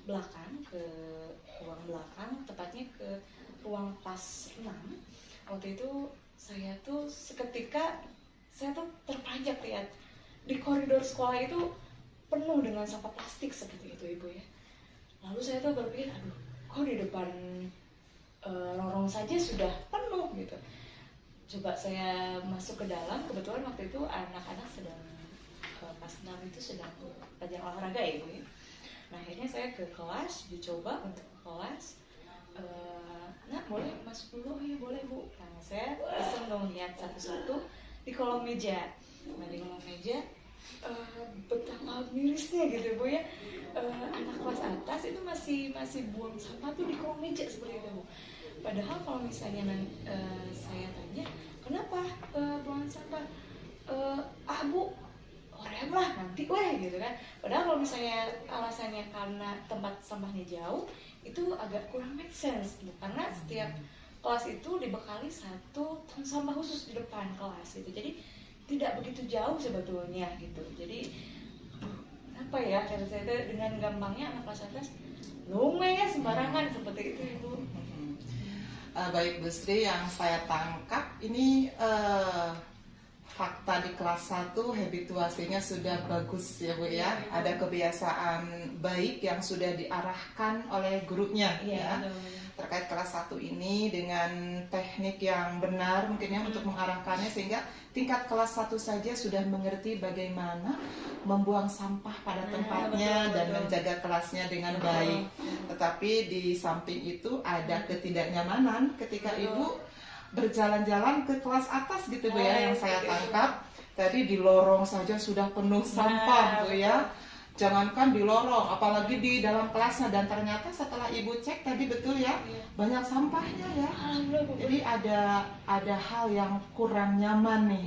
belakang, ke ruang belakang, tepatnya ke ruang kelas 6. Waktu itu saya tuh seketika saya tuh terpanjak lihat di koridor sekolah itu penuh dengan sampah plastik seperti itu Ibu ya. Lalu saya tuh berpikir, aduh, kok di depan lorong saja sudah penuh gitu. Coba saya masuk ke dalam, kebetulan waktu itu anak-anak sedang kelas 6 itu sedang belajar olahraga ya Ibu ya. Nah, akhirnya saya ke kelas, dicoba untuk ke kelas. Nah, boleh masuk dulu? Oh iya boleh Bu. Nah, saya iseng dong lihat satu-satu di kolom meja. Nah, di kolom meja betapa mirisnya gitu Bu ya. Anak kelas atas itu masih buang sampah tuh di kolom meja seperti itu Bu. Padahal kalau misalnya saya tanya, kenapa buang sampah? Bu, orem lah nanti gitu kan. Padahal kalau misalnya alasannya karena tempat sampahnya jauh, itu agak kurang make sense gitu. Karena setiap kelas itu dibekali 1 tong sampah khusus di depan kelas gitu. Jadi tidak begitu jauh sebetulnya gitu. Jadi apa ya, kata saya itu dengan gampangnya anak kelas atas lumayan sembarangan seperti itu Ibu. Baik Bu Sri, yang saya tangkap ini fakta di kelas 1 habituasinya sudah bagus ya Bu ya. Ada kebiasaan baik yang sudah diarahkan oleh gurunya ya. Terkait kelas 1 ini dengan teknik yang benar mungkin ya untuk mengarahkannya, sehingga tingkat kelas 1 saja sudah mengerti bagaimana membuang sampah pada tempatnya dan menjaga kelasnya dengan baik. Tetapi di samping itu ada ketidaknyamanan ketika Ibu berjalan-jalan ke kelas atas gitu Bu ya, yang saya tangkap tadi di lorong saja sudah penuh sampah Bu ya. jangankan di lorong, apalagi di dalam kelasnya. Dan ternyata setelah ibu cek tadi betul ya, banyak sampahnya ya. Jadi ada hal yang kurang nyaman nih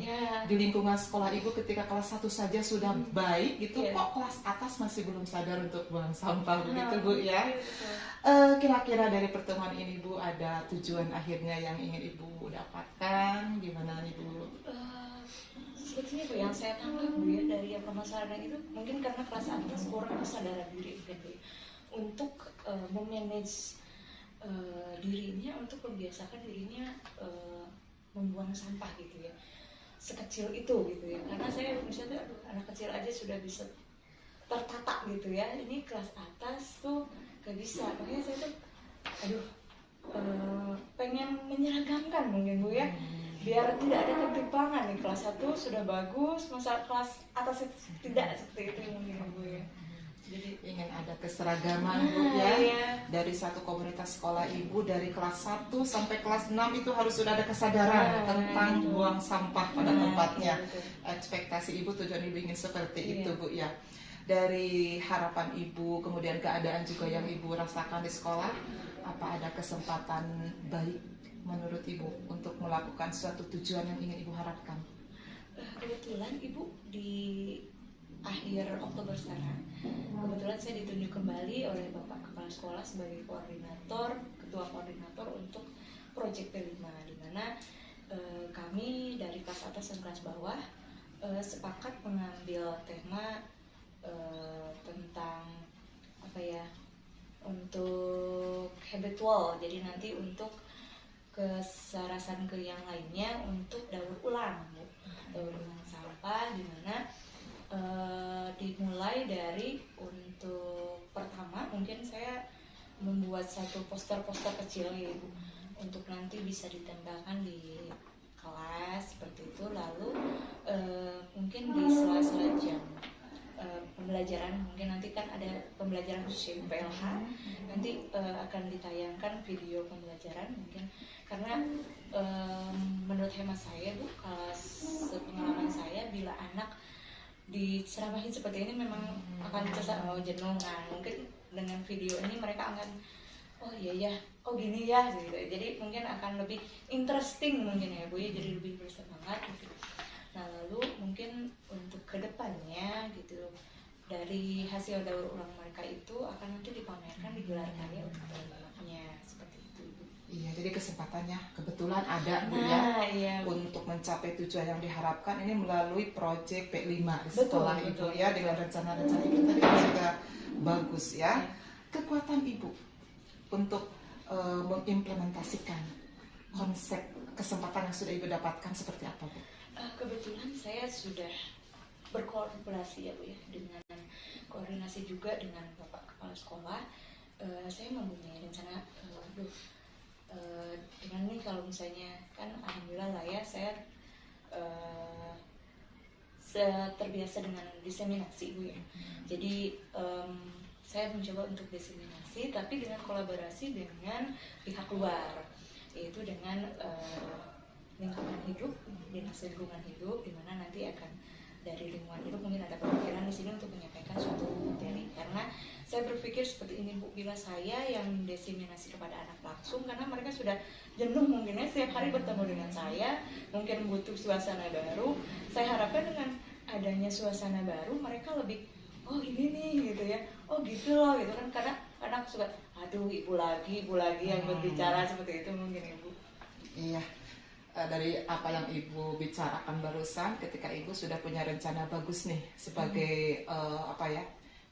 di lingkungan sekolah ibu ketika kelas 1 saja sudah baik gitu, kok kelas atas masih belum sadar untuk buang sampah begitu Bu ya. Kira-kira dari pertemuan ini Bu, ada tujuan akhirnya yang ingin ibu dapatkan gimana nih Bu? Sebetulnya Bu, yang saya tangkap Bu ya dari yang permasalahan itu mungkin karena kelas atas kurang kesadaran diri gitu ya, untuk memanage dirinya, untuk membiasakan dirinya membuang sampah gitu ya, sekecil itu gitu ya. Karena saya misalnya anak kecil aja sudah bisa tertata gitu ya, ini kelas atas tuh gak bisa. Makanya saya tuh pengen menyeragamkan mungkin Bu ya, biar tidak ada ketimpangan nih, kelas 1 sudah bagus, masa kelas atas itu tidak seperti itu mungkin Bu ya. Jadi ingin ada keseragaman Bu ya, dari satu komunitas sekolah ibu, dari kelas 1 sampai kelas 6 itu harus sudah ada kesadaran tentang buang sampah pada tempatnya. Ekspektasi ibu, tujuan ibu ingin seperti itu Bu ya. Dari harapan ibu, kemudian keadaan juga yang ibu rasakan di sekolah, apa ada kesempatan baik menurut ibu untuk melakukan suatu tujuan yang ingin ibu harapkan? Kebetulan ibu di akhir Oktober sana, kebetulan saya ditunjuk kembali oleh Bapak Kepala Sekolah sebagai ketua koordinator untuk proyek P5, di mana kami dari kelas atas dan kelas bawah sepakat mengambil tema tentang apa ya, untuk habitual. Jadi nanti untuk kesarasan ke yang lainnya untuk daur ulang sampah, di mana dimulai dari, untuk pertama mungkin saya membuat satu poster-poster kecil ya Ibu, untuk nanti bisa ditempelkan di kelas seperti itu. Lalu mungkin di sela-sela jam pembelajaran, mungkin nanti kan ada pembelajaran khusus PLH, nanti akan ditayangkan video pembelajaran mungkin, karena menurut hemat saya Bu, sepengalaman saya, bila anak diceramahin seperti ini memang akan jenuh. Nah, mungkin dengan video ini mereka akan oh iya ya, oh gini ya gitu. Jadi mungkin akan lebih interesting mungkin ya Bu ya, jadi lebih bersemangat gitu. Nah, lalu mungkin untuk kedepannya gitu, dari hasil daur ulang mereka itu akan nanti dipamerkan di gelar karya untuk teman-temannya, seperti itu. Iya, jadi kesempatannya kebetulan ada Bu ya, untuk mencapai tujuan yang diharapkan ini melalui proyek P5 di sekolah Ibu ya, dengan rencana-rencana Ibu tadi sudah bagus ya. Kekuatan Ibu untuk mengimplementasikan konsep kesempatan yang sudah Ibu dapatkan seperti apa Bu? Kebetulan saya sudah berkolaborasi ya Bu ya, dengan koordinasi juga dengan Bapak Kepala Sekolah. Saya mempunyai rencana, dengan nih kalau misalnya kan alhamdulillah lah ya, saya terbiasa dengan diseminasi Bu ya. Jadi saya mencoba untuk diseminasi, tapi dengan kolaborasi dengan pihak luar, yaitu dengan lingkungan hidup, dinas lingkungan hidup, di mana nanti akan dari lingkungan hidup mungkin ada pemikiran di sini untuk menyampaikan suatu materi. Karena saya berpikir seperti ini Bu, bila saya yang mendiseminasi kepada anak langsung, karena mereka sudah jenuh mungkin ya setiap hari bertemu dengan saya, mungkin butuh suasana baru. Saya harapkan dengan adanya suasana baru mereka lebih oh ini nih gitu ya, oh gitu loh gitu kan, karena anak suka aduh ibu lagi yang berbicara seperti itu mungkin Ibu. Iya. Dari apa yang Ibu bicarakan barusan, ketika Ibu sudah punya rencana bagus nih sebagai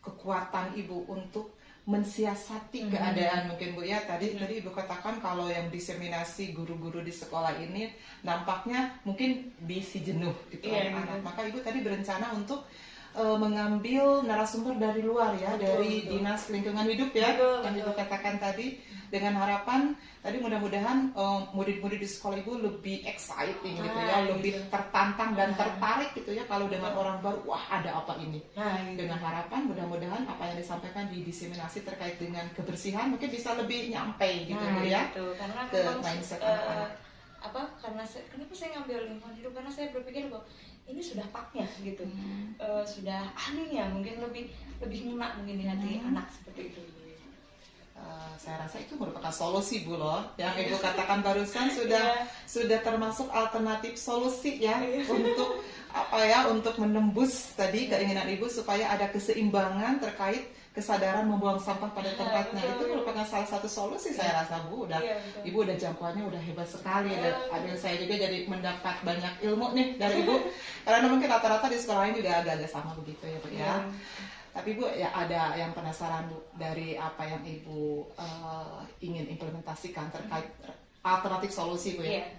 kekuatan Ibu untuk mensiasati keadaan mungkin Bu ya. Tadi Ibu katakan kalau yang diseminasi guru-guru di sekolah ini nampaknya mungkin bisi jenuh gitu anak-anak. Maka Ibu tadi berencana untuk mengambil narasumber dari luar ya, dari dinas lingkungan hidup ya, yang Ibu katakan tadi, dengan harapan tadi mudah-mudahan murid-murid di sekolah Ibu lebih exciting gitu ya, lebih tertantang dan tertarik gitu ya, kalau dengan orang baru, wah ada apa ini. Dengan harapan mudah-mudahan apa yang disampaikan di diseminasi terkait dengan kebersihan mungkin bisa lebih nyampe gitu ya, karena ke mindset anak-anak. kenapa saya ngambil lingkungan hidup, karena saya berpikir bahwa ini sudah paknya gitu, sudah ahlinya, mungkin lebih ngena mungkin di hati anak seperti itu. Saya rasa itu merupakan solusi Bu loh, yang Ibu katakan barusan sudah termasuk alternatif solusi ya untuk untuk menembus tadi keinginan Ibu supaya ada keseimbangan terkait kesadaran membuang sampah pada tempatnya. Itu merupakan salah satu solusi saya rasa Bu. Ibu udah jangkauannya udah hebat sekali. Dan adil saya juga jadi mendapat banyak ilmu nih dari Ibu. Karena mungkin rata-rata di sekolah lain juga agak-agak sama begitu ya Bu ya. Tapi Bu ya ada yang penasaran Bu dari apa yang Ibu ingin implementasikan terkait alternatif solusi Bu ya.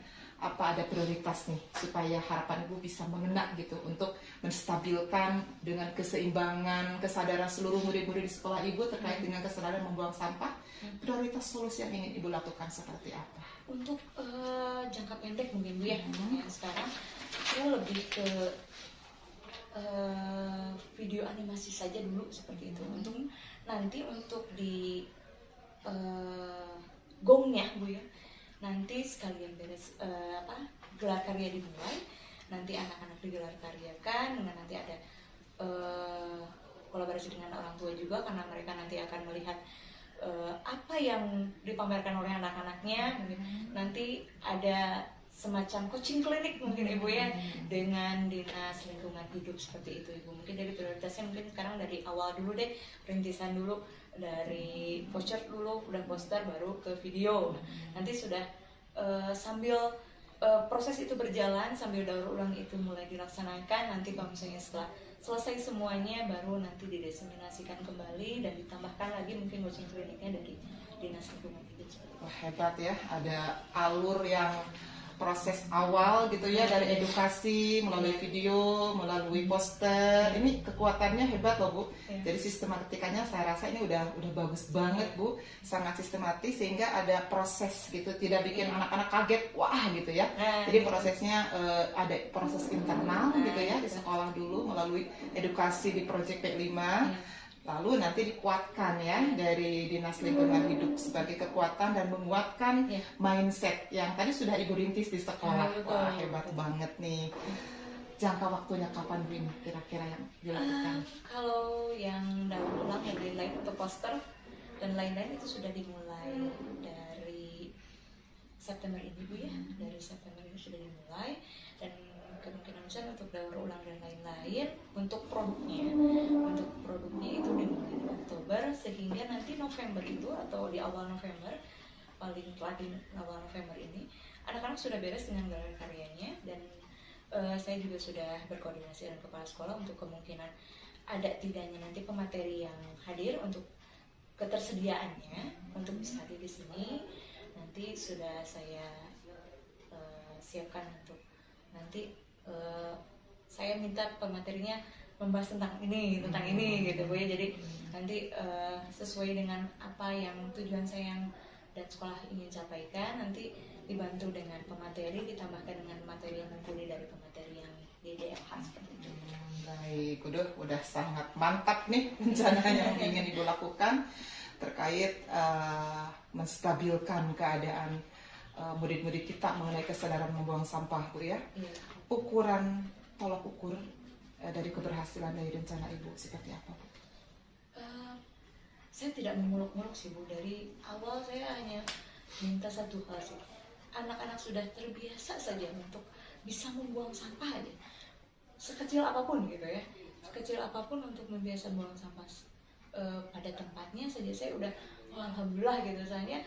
Apa ada prioritas nih supaya harapan Ibu bisa mengena gitu untuk menstabilkan dengan keseimbangan kesadaran seluruh murid-murid di sekolah Ibu terkait dengan kesadaran membuang sampah. Prioritas solusi yang ingin Ibu lakukan seperti apa? Untuk jangka pendek mungkin Bu ya. Sekarang saya lebih ke video animasi saja dulu seperti itu. Untuk nanti untuk di gongnya Bu ya, nanti sekalian beres gelar karya dimulai, nanti anak-anak digelar karyakan, dengan nanti ada kolaborasi dengan orang tua juga, karena mereka nanti akan melihat apa yang dipamerkan oleh anak-anaknya. Nanti ada semacam coaching klinik mungkin Ibu ya, dengan dinas lingkungan hidup seperti itu Ibu. Mungkin dari prioritasnya mungkin sekarang dari awal dulu deh, perintisan dulu, dari voucher dulu, udah poster, baru ke video. Nanti sudah sambil proses itu berjalan, sambil daur ulang itu mulai dilaksanakan, nanti kalau misalnya setelah selesai semuanya baru nanti dideseminasikan kembali dan ditambahkan lagi mungkin coaching kliniknya dari dinas lingkungan hidup. Wah, hebat ya, ada alur yang proses awal gitu ya, dari edukasi melalui video, melalui poster. Ini kekuatannya hebat loh Bu. Jadi sistematikanya saya rasa ini udah bagus banget Bu, sangat sistematis sehingga ada proses gitu, tidak bikin anak-anak kaget wah gitu ya. Jadi prosesnya ada proses internal gitu ya di sekolah dulu melalui edukasi di Project P5. Lalu nanti dikuatkan ya dari Dinas Lingkungan Hidup sebagai kekuatan dan menguatkan mindset yang tadi sudah Ibu rintis di sekolah. Wah, hebat banget nih. Jangka waktunya kapan Bu ini kira-kira yang dilakukan? Kalau yang daur ulang ya deadline untuk poster dan lain-lain itu sudah dimulai dari September ini Bu ya. Dari September ini sudah dimulai, dan kemungkinan besar untuk daur ulang dan lain-lain untuk produknya itu dimulai di Oktober, sehingga nanti November itu atau di awal November, paling telat di awal November ini anak-anak sudah beres dengan gelar karyanya, dan saya juga sudah berkoordinasi dengan kepala sekolah untuk kemungkinan ada tidaknya nanti pemateri yang hadir untuk ketersediaannya untuk bisa hadir di sini. Nanti sudah saya siapkan untuk nanti saya minta pematerinya membahas tentang ini gitu Bu ya. Jadi nanti sesuai dengan apa yang tujuan saya dan sekolah ingin sampaikan, nanti dibantu dengan pemateri, ditambahkan dengan materi yang mumpuni dari pemateri yang DDLH seperti itu. Baik, udah sangat mantap nih rencana yang ingin Ibu lakukan terkait menstabilkan keadaan murid-murid kita mengenai kesadaran membuang sampah Bu ya. Ukuran tolak ukur dari keberhasilan dari rencana Ibu seperti apa Bu? Saya tidak memuluk-muluk sih Bu. Dari awal saya hanya minta satu hal sih, anak-anak sudah terbiasa saja untuk bisa membuang sampah aja, sekecil apapun gitu ya, sekecil apapun untuk membiasa membuang sampah pada tempatnya saja. Saya udah alhamdulillah gitu, soalnya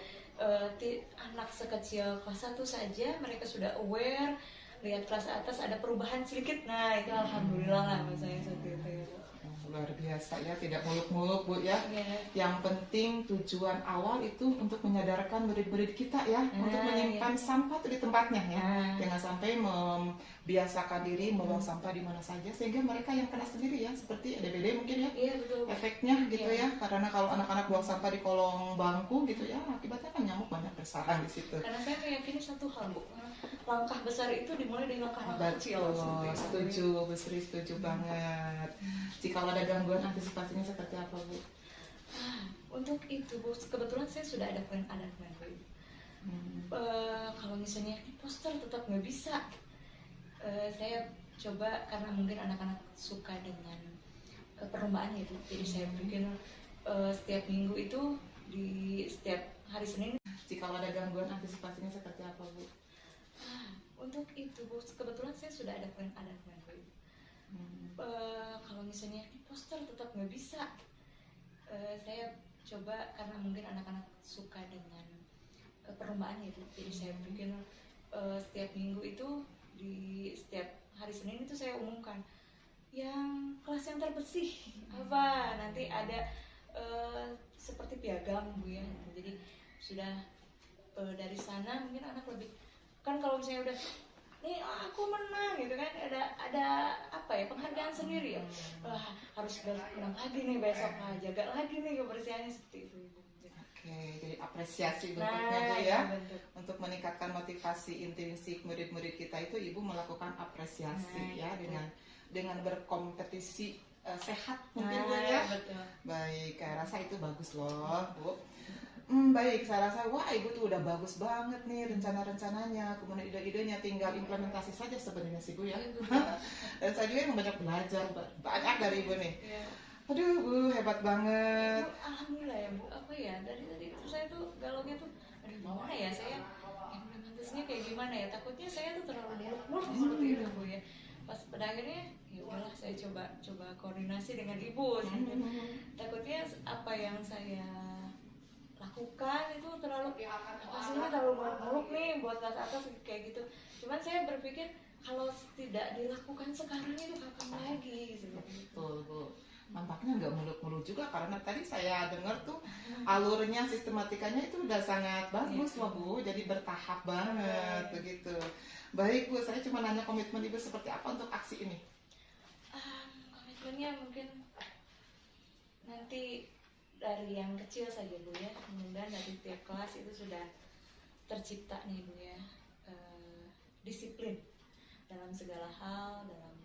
anak sekecil kelas 1 saja mereka sudah aware, lihat kelas atas ada perubahan sedikit, nah itu alhamdulillah lah buat saya seperti itu. Luar biasa ya, tidak muluk-muluk Bu ya. Yang penting tujuan awal itu untuk menyadarkan murid-murid kita ya, untuk menyimpan sampah itu di tempatnya ya. Jangan sampai membiasakan diri membuang sampah di mana saja sehingga mereka yang kena sendiri ya, seperti DBD mungkin ya. Betul. Efeknya gitu ya, karena kalau anak-anak buang sampah di kolong bangku gitu ya, akibatnya kan nyamuk banyak bersarang di situ. Karena saya meyakini satu hal Bu, langkah besar itu dimulai dari langkah-langkah kecil. Setuju, Bu Sri, setuju banget. Jika ada gangguan, antisipasinya seperti apa Bu? Untuk itu Bu, kebetulan saya sudah ada plan B. Kalau misalnya ini poster tetap nggak bisa, saya coba karena mungkin anak-anak suka dengan perlombaan gitu, jadi saya bikin setiap minggu itu di setiap hari Senin. Jika ada gangguan antisipasinya seperti apa, Bu? Untuk itu Bu, kebetulan saya sudah ada plan Bu. Kalau misalnya ini poster tetap nggak bisa, saya coba karena mungkin anak-anak suka dengan perlombaan gitu, jadi saya bikin setiap minggu itu di setiap hari Senin itu saya umumkan yang kelas yang terbersih apa, nanti ada seperti piagam Bu ya. Jadi sudah dari sana mungkin anak lebih, kan kalau misalnya udah nih aku menang gitu kan, ada apa ya, penghargaan sendiri ya. Wah, harus menang lagi nih besok, jaga lagi nih kebersihannya, seperti itu Ibu. Oke, jadi apresiasi bentuknya Bu ya. Bentuk. Untuk meningkatkan motivasi intrinsik murid-murid kita itu Ibu melakukan apresiasi ya dengan berkompetisi sehat mungkin Bu ya. Betul. Baik, saya rasa itu bagus loh Bu. Baik, saya rasa wah Ibu tuh udah bagus banget nih rencana-rencananya, kemudian ide-idenya, tinggal implementasi saja sebenarnya sih Bu ya. Dan saya juga yang banyak belajar banyak dari Ibu nih. Ya. Aduh Bu, hebat banget. Bu, alhamdulillah ya Bu, apa ya, dari tadi itu saya tuh galaunya tuh, aduh gimana ya saya implementasinya kayak gimana ya, takutnya saya tuh terlalu muluk-muluk seperti itu Bu ya. Pas pada akhirnya ya udahlah, saya coba koordinasi dengan Ibu. Takutnya apa yang saya lakukan itu terlalu pastinya terlalu muluk-muluk nih buat kelas atas kayak gitu. Cuman saya berpikir kalau tidak dilakukan sekarang itu kapan lagi gitu. Betul Bu. Nampaknya nggak muluk-muluk juga karena tadi saya dengar tuh alurnya, sistematikanya itu udah sangat bagus loh Bu. Jadi bertahap banget begitu. Baik Bu, saya cuma nanya komitmen Ibu seperti apa untuk aksi ini? Komitmennya mungkin nanti dari yang kecil saja Bu ya, mudah-mudahan dari tiap kelas itu sudah tercipta nih Bu ya, disiplin dalam segala hal, dalam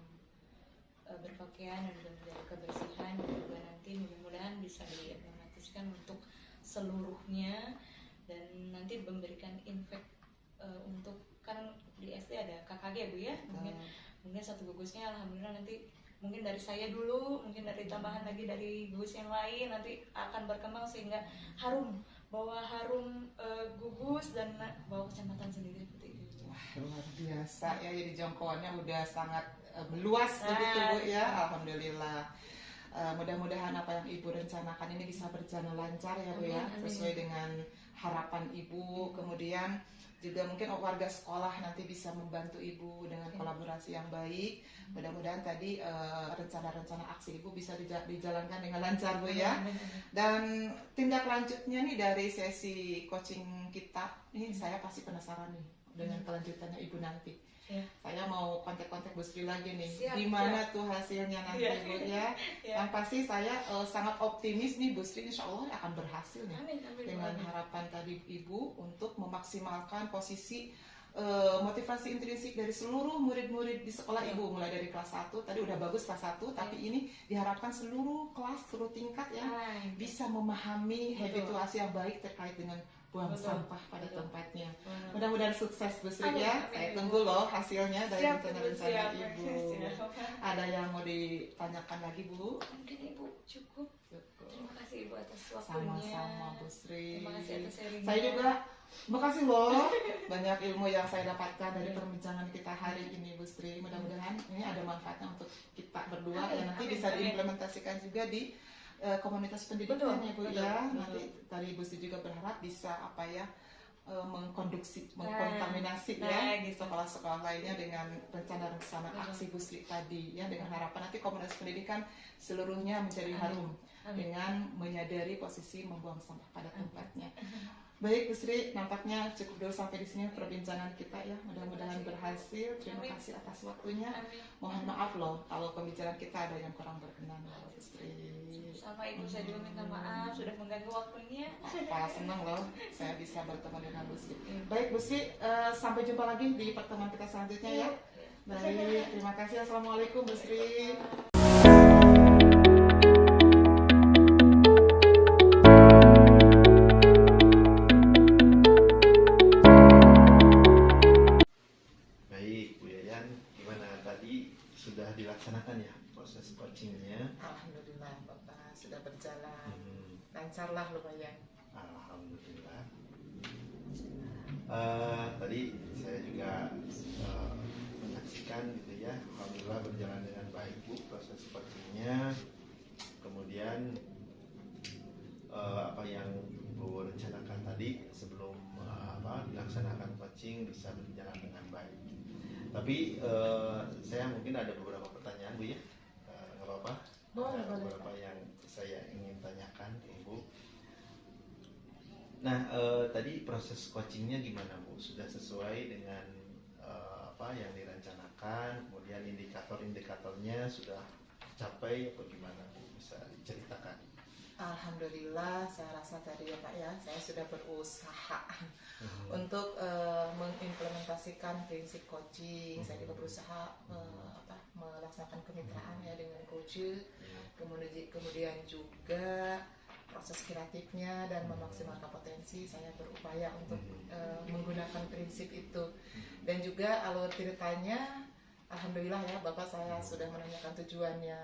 berpakaian dan menjaga kebersihan, dan juga nanti mudah-mudahan bisa diimplementasikan untuk seluruhnya, dan nanti memberikan impact untuk, kan di SD ada KKG ya Bu ya, mungkin satu gugusnya alhamdulillah nanti mungkin dari saya dulu, mungkin dari tambahan lagi dari gugus yang lain, nanti akan berkembang sehingga bawa harum gugus dan bawa kecamatan sendiri seperti itu. Wah, luar biasa ya, jadi jangkauannya udah sangat meluas begitu Bu ya. Alhamdulillah. Mudah-mudahan apa yang Ibu rencanakan ini bisa berjalan lancar ya Bu ya, sesuai dengan harapan Ibu. Kemudian juga mungkin warga sekolah nanti bisa membantu Ibu dengan kolaborasi yang baik. Mudah-mudahan tadi rencana-rencana aksi Ibu bisa dijalankan dengan lancar Bu ya. Dan tindak lanjutnya nih dari sesi coaching kita, ini saya pasti penasaran nih dengan kelanjutannya Ibu nanti. Ya. Saya mau kontak-kontak Bu Sri lagi nih. Siap, Gimana tuh hasilnya nanti Bu ya. Yang pasti saya sangat optimis nih Bu Sri, insya Allah akan berhasil nih. Amin. Dengan harapan tadi Ibu untuk memaksimalkan posisi motivasi intrinsik dari seluruh murid-murid di sekolah Ibu, mulai dari kelas 1, tadi udah bagus kelas 1, tapi ini diharapkan seluruh kelas, seluruh tingkat ya bisa memahami habituasi yang baik terkait dengan buang sampah pada tempatnya. Mudah-mudahan sukses Bu Sri ya. Saya tunggu loh hasilnya dari rencana-rencana Ibu. Ada yang mau ditanyakan lagi Bu? Mungkin Ibu cukup. Terima kasih Ibu atas waktunya. Sama-sama Bu Sri. Terima kasih atas sharingnya. Saya juga makasih loh, banyak ilmu yang saya dapatkan dari perbincangan kita hari ini Bu Sri. Mudah-mudahan ini ada manfaatnya untuk kita berdua yang nanti bisa diimplementasikan juga di komunitas pendidikan ya Bu ya. Nanti tadi Ibu Sri juga berharap bisa mengkontaminasi ya di sekolah-sekolah lainnya dengan rencana-rencana aksi Bu Sri tadi ya, dengan harapan nanti komunitas pendidikan seluruhnya menjadi harum dengan menyadari posisi membuang sampah pada tempatnya. Baik Bu Sri, nampaknya cukup dulu sampai di sini perbincangan kita ya. Mudah-mudahan berhasil. Terima kasih atas waktunya. Mohon maaf loh kalau pembicaraan kita ada yang kurang berkenan Bu Sri. Sama Ibu, saya juga minta maaf sudah mengganggu waktunya. Senang loh saya bisa bertemu dengan Bu Sri. Baik Bu Sri, sampai jumpa lagi di pertemuan kita selanjutnya ya. Baik, terima kasih. Assalamualaikum Bu Sri. berjalan Hmm. lancar lah lumayan. Alhamdulillah. Tadi saya juga menyaksikan gitu ya, alhamdulillah berjalan dengan baik Bu proses coachingnya. Kemudian apa yang Ibu rencanakan tadi sebelum dilaksanakan coaching bisa berjalan dengan baik. Tapi saya mungkin ada beberapa pertanyaan Bu ya, nggak apa-apa. Boleh, Ada boleh, beberapa yang saya ingin tanyakan ke Ibu. Nah, tadi proses coachingnya gimana Bu? Sudah sesuai dengan apa yang direncanakan? Kemudian indikator-indikatornya sudah tercapai atau gimana Bu? Bisa diceritakan? Alhamdulillah, saya rasa tadi ya Pak ya, saya sudah berusaha untuk mengimplementasikan prinsip coaching. Saya juga berusaha melaksanakan kemitraan ya dengan coach, kemudian juga proses kreatifnya dan memaksimalkan potensi. Saya berupaya untuk menggunakan prinsip itu, dan juga alur ceritanya, alhamdulillah ya Bapak, saya sudah menanyakan tujuannya.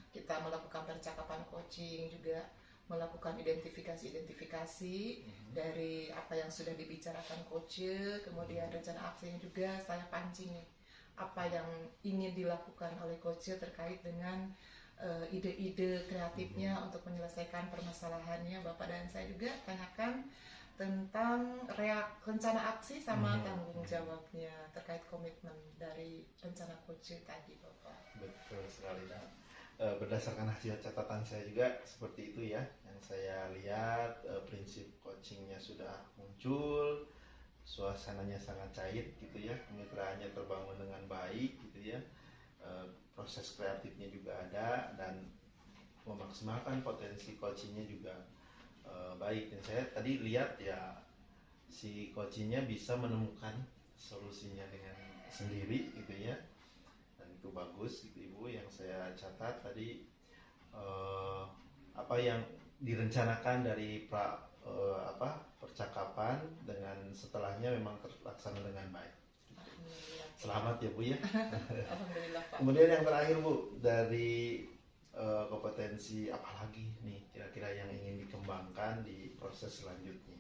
Kita melakukan percakapan coaching, juga melakukan identifikasi dari apa yang sudah dibicarakan coach, kemudian rencana aksinya juga saya pancing nih, apa yang ingin dilakukan oleh coach terkait dengan ide-ide kreatifnya untuk menyelesaikan permasalahannya Bapak, dan saya juga tanyakan tentang rencana aksi sama tanggung jawabnya terkait komitmen dari rencana coach tadi Bapak. Betul sekali. Berdasarkan hasil catatan saya juga seperti itu ya, yang saya lihat prinsip coachingnya sudah muncul, suasananya sangat cair gitu ya, kemitraannya terbangun dengan baik gitu ya, proses kreatifnya juga ada, dan memaksimalkan potensi coachingnya juga baik. Dan saya tadi lihat ya, si coachingnya bisa menemukan solusinya dengan sendiri gitu ya, dan itu bagus gitu Ibu. Yang saya catat tadi apa yang direncanakan dari percakapan dengan setelahnya memang terlaksana dengan baik. Selamat ya Bu ya. Alhamdulillah Pak. Kemudian yang terakhir Bu, dari kompetensi apa lagi nih kira-kira yang ingin dikembangkan di proses selanjutnya?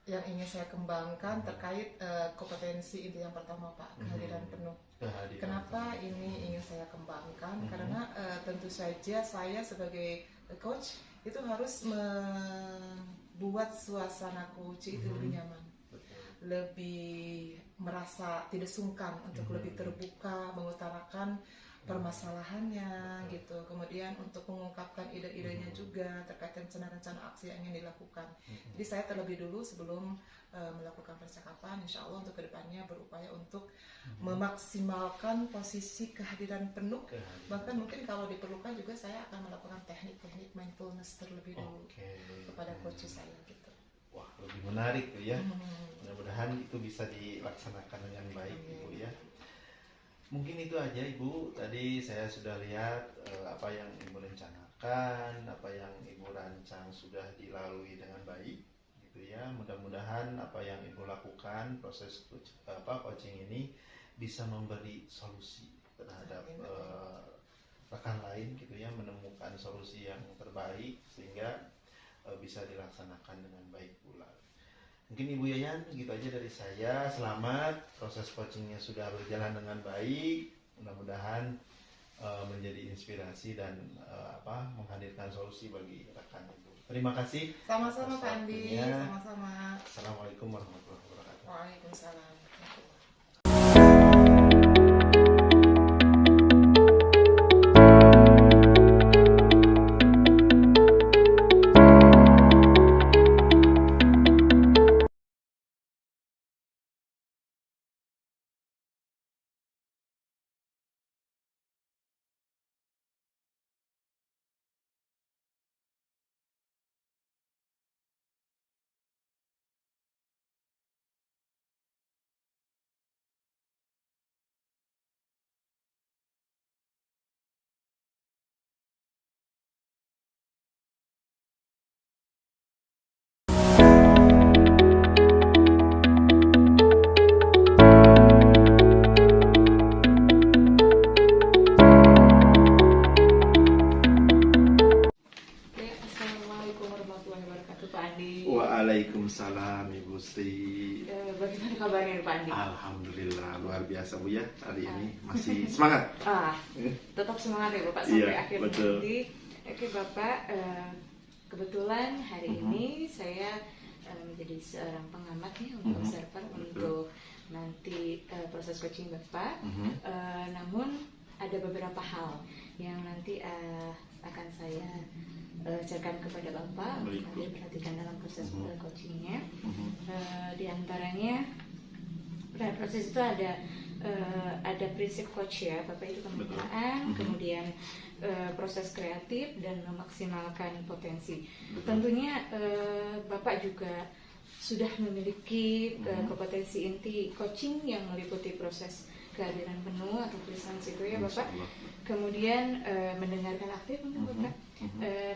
Yang ingin saya kembangkan terkait kompetensi itu yang pertama Pak, kehadiran penuh. Kenapa ini ingin saya kembangkan? Karena tentu saja saya sebagai coach itu harus membuat suasana coach itu lebih nyaman, lebih merasa tidak sungkan untuk lebih terbuka mengutarakan permasalahannya gitu, kemudian untuk mengungkapkan ide-idenya juga terkait rencana-rencana aksi yang ingin dilakukan. Jadi saya terlebih dulu sebelum melakukan percakapan, insya Allah untuk kedepannya berupaya untuk memaksimalkan posisi kehadiran penuh. Bahkan mungkin kalau diperlukan juga saya akan melakukan teknik-teknik mindfulness terlebih dulu kepada coach saya gitu. Wah, lebih menarik tuh ya. Mudah-mudahan itu bisa dilaksanakan dengan baik Ibu ya. Mungkin itu aja Ibu, tadi saya sudah lihat apa yang Ibu rencanakan, apa yang Ibu rancang sudah dilalui dengan baik gitu ya. Mudah-mudahan apa yang Ibu lakukan proses coaching ini bisa memberi solusi terhadap rekan lain gitu ya, menemukan solusi yang terbaik sehingga bisa dilaksanakan dengan baik pula. Mungkin Ibu Yayan gitu aja dari saya. Selamat, proses coachingnya sudah berjalan dengan baik. Mudah-mudahan menjadi inspirasi dan menghadirkan solusi bagi rekan Ibu. Terima kasih. Sama-sama Pak Andi. Sama-sama. Assalamualaikum warahmatullahi wabarakatuh. Waalaikumsalam. Sri. Bagaimana kabarnya Pak Andi? Alhamdulillah luar biasa Bu ya, hari ini masih semangat. Tetap semangat ya Bapak Iya, sampai akhir betul. nanti. Oke Bapak, kebetulan hari ini saya menjadi seorang pengamat nih untuk observer untuk nanti proses coaching Bapak. Namun ada beberapa hal yang nanti akan saya ajarkan kepada Bapak untuk nanti diperhatikan dalam proses coachingnya. Di antaranya pada proses itu ada prinsip coach ya, Bapak, itu kemitraan, kemudian proses kreatif dan memaksimalkan potensi. Tentunya Bapak juga sudah memiliki kompetensi inti coaching yang meliputi proses kehadiran penuh atau presence itu ya Bapak. Kemudian mendengarkan aktif mungkin Bapak,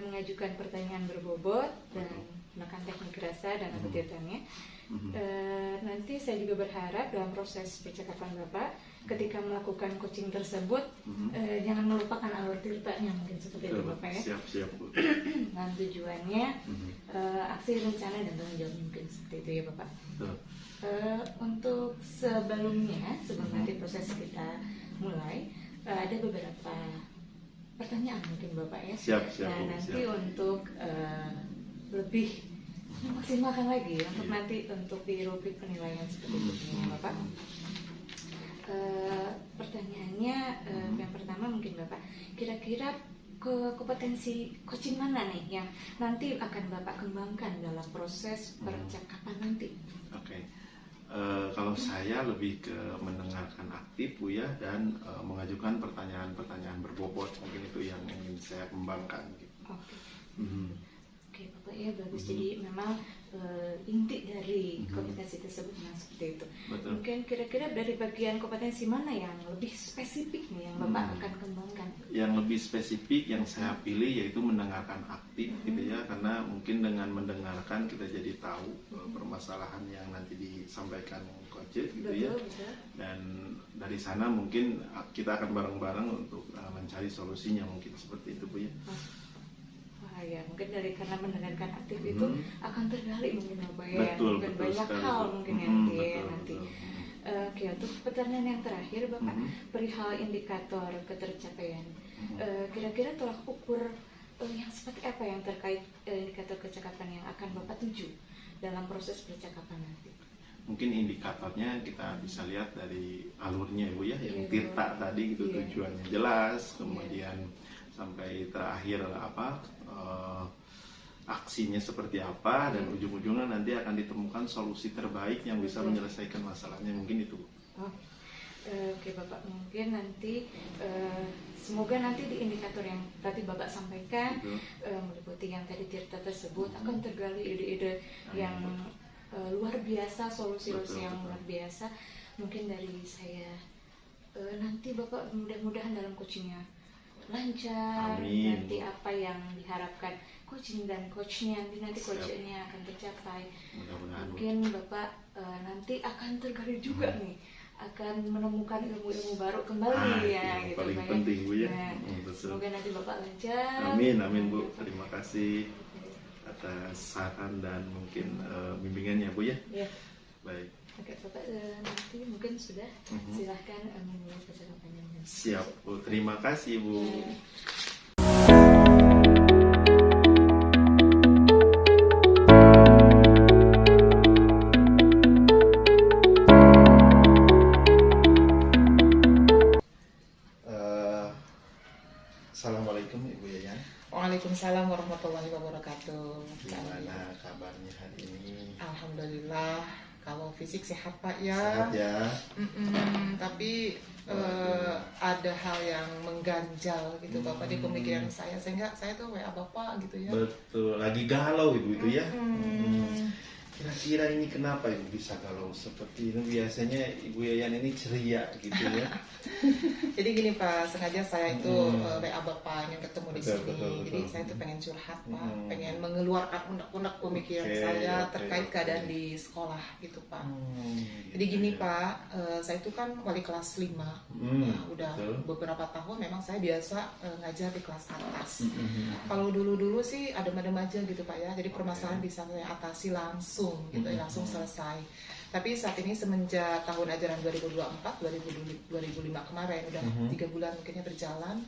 mengajukan pertanyaan berbobot dan melakukan teknik rasa dan attitude-nya. Nanti saya juga berharap dalam proses percakapan Bapak ketika melakukan coaching tersebut jangan melupakan alur tirtanya mungkin seperti itu Bapak ya. Siap Bu. Nah, tujuannya aksi, rencana dan tanggung jawab mungkin seperti itu ya Bapak. Untuk sebelum nanti proses kita mulai, ada beberapa pertanyaan mungkin Bapak ya. Siap Nah, Bu, nanti siap. untuk lebih memaksimalkan lagi untuk nanti untuk di rubrik penilaian seperti itu ya Bapak. Pertanyaannya yang pertama mungkin Bapak, kira-kira kompetensi coaching mana nih yang nanti akan Bapak kembangkan dalam proses percakapan nanti? Oke. Kalau saya lebih ke mendengarkan aktif Bu ya, dan mengajukan pertanyaan-pertanyaan berbobot, mungkin itu yang ingin saya kembangkan gitu. Oke. Oke Bapak ya, bagus. Jadi memang inti dari kompetensi tersebut memang seperti itu. Betul. Mungkin kira-kira dari bagian kompetensi mana yang lebih spesifik nih yang Bapak akan kembangkan? Yang lebih spesifik yang saya pilih yaitu mendengarkan aktif gitu ya, karena mungkin dengan mendengarkan kita jadi tahu permasalahan yang nanti disampaikan coach gitu ya. Betul. Dan dari sana mungkin kita akan bareng-bareng untuk mencari solusinya, mungkin seperti itu Bu ya. Ya, mungkin karena mendengarkan aktif itu akan tergali mungkin Bapak ya. Betul, Mungkin betul banyak sekali, hal Bu. mungkin nanti. Betul. Oke, untuk pertanyaan yang terakhir Bapak, perihal indikator ketercapaian. Kira-kira tolak ukur yang seperti apa yang terkait indikator kecakapan yang akan Bapak tuju dalam proses percakapan nanti? Mungkin indikatornya kita bisa lihat dari alurnya Bu ya, yang Iya, tirta tadi gitu, iya. tujuannya jelas, kemudian sampai terakhir aksinya seperti apa, dan ujung-ujungnya nanti akan ditemukan solusi terbaik yang bisa menyelesaikan masalahnya, mungkin itu Bu. Oke Bapak, mungkin nanti semoga nanti di indikator yang tadi Bapak sampaikan meliputi yang tadi tirta tersebut akan tergali ide-ide yang luar biasa, solusi-solusi yang luar biasa. Mungkin dari saya nanti Bapak mudah-mudahan dalam coachingnya lancar. Amin. Nanti apa yang diharapkan coaching dan coachnya nanti coachnya akan tercapai. Mudah-mudahan Bu. Mungkin Bapak nanti akan tergali juga nih, akan menemukan ilmu-ilmu baru kembali ya yang gitu paling Pak penting Bu ya. Nah, Betul. semoga nanti Bapak lancar. Amin Bu. Terima kasih atas saran dan mungkin bimbingannya Bu ya. Ya. Baik. Oke Bapak, nanti mungkin sudah silahkan memulai percakapannya. Siap Bu. Terima kasih Bu. Assalamualaikum Ibu Yayan. Waalaikumsalam warahmatullahi wabarakatuh. Gimana kabarnya hari ini? Alhamdulillah, kalau fisik sehat Pak ya. Sehat ya. Tapi ada hal yang mengganjal gitu Bapak di pemikiran saya, sehingga saya tuh WA Bapak gitu ya. Betul, lagi galau Ibu itu ya. Kira-kira ini kenapa Ibu bisa galau seperti ini? Biasanya Ibu Yayan ini ceria gitu ya. Jadi gini Pak, sengaja saya itu WA Bapak ingin ketemu di Betul, sini. betul. Jadi saya tuh pengen curhat Pak, pengen mengeluarkan unek-unek pemikiran saya terkait keadaan di sekolah gitu Pak. Jadi gini Pak, saya itu kan wali kelas 5. Ya, udah beberapa tahun memang saya biasa ngajar di kelas atas. Kalau dulu-dulu sih adem-adem aja gitu Pak ya. Jadi permasalahan bisa saya atasi langsung langsung gitu ya, langsung selesai. Tapi saat ini semenjak tahun ajaran 2024-2005 kemarin udah 3 bulan mungkinnya berjalan,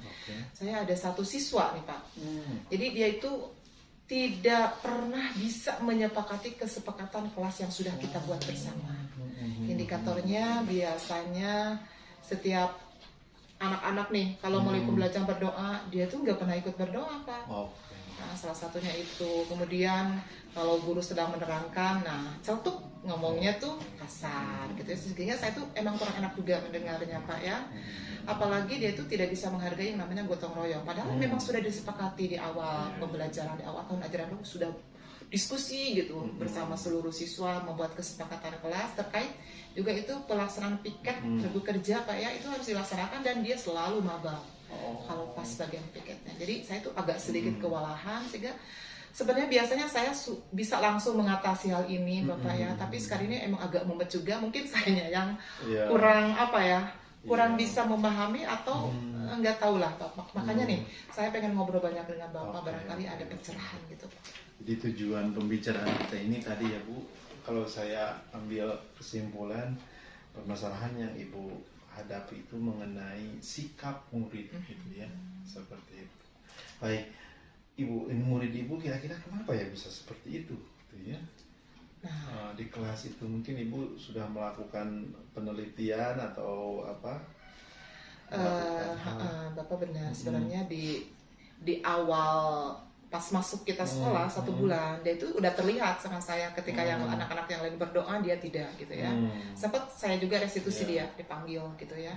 saya ada satu siswa nih Pak. Jadi dia itu tidak pernah bisa menyepakati kesepakatan kelas yang sudah kita buat bersama. Indikatornya biasanya setiap anak-anak nih kalau mulai pembelajaran berdoa, dia tuh nggak pernah ikut berdoa Pak. Nah, salah satunya itu. Kemudian kalau guru sedang menerangkan, nah celtuk ngomongnya tuh kasar gitu ya. Sehingga saya tuh emang kurang enak juga mendengarnya Pak ya. Apalagi dia tuh tidak bisa menghargai yang namanya gotong royong. Padahal memang sudah disepakati di awal pembelajaran, di awal tahun ajaran baru sudah diskusi gitu bersama seluruh siswa, membuat kesepakatan kelas terkait juga itu pelaksanaan piket regu kerja Pak ya, itu harus dilaksanakan dan dia selalu maba kalau pas bagian piketnya. Jadi saya tuh agak sedikit kewalahan, sehingga sebenarnya biasanya saya bisa langsung mengatasi hal ini Bapak ya, tapi sekarang ini emang agak mumet juga, mungkin sayanya yang kurang apa ya, kurang bisa memahami atau nggak tahu lah Bapak. Makanya nih saya pengen ngobrol banyak dengan Bapak, barangkali ada pencerahan gitu Pak. Jadi tujuan pembicaraan kita ini tadi ya Bu, kalau saya ambil kesimpulan, permasalahan yang Ibu hadapi itu mengenai sikap murid gitu ya, seperti itu. Baik, Ibu, ini murid Ibu kira-kira kenapa ya bisa seperti itu gitu ya? Di kelas itu mungkin Ibu sudah melakukan penelitian atau apa? Bapak benar, sebenarnya di awal pas masuk kita sekolah 1 bulan, dia itu udah terlihat sama saya ketika yang anak-anak yang lain berdoa dia tidak gitu ya. Sempat saya juga restitusi dia, dipanggil gitu ya.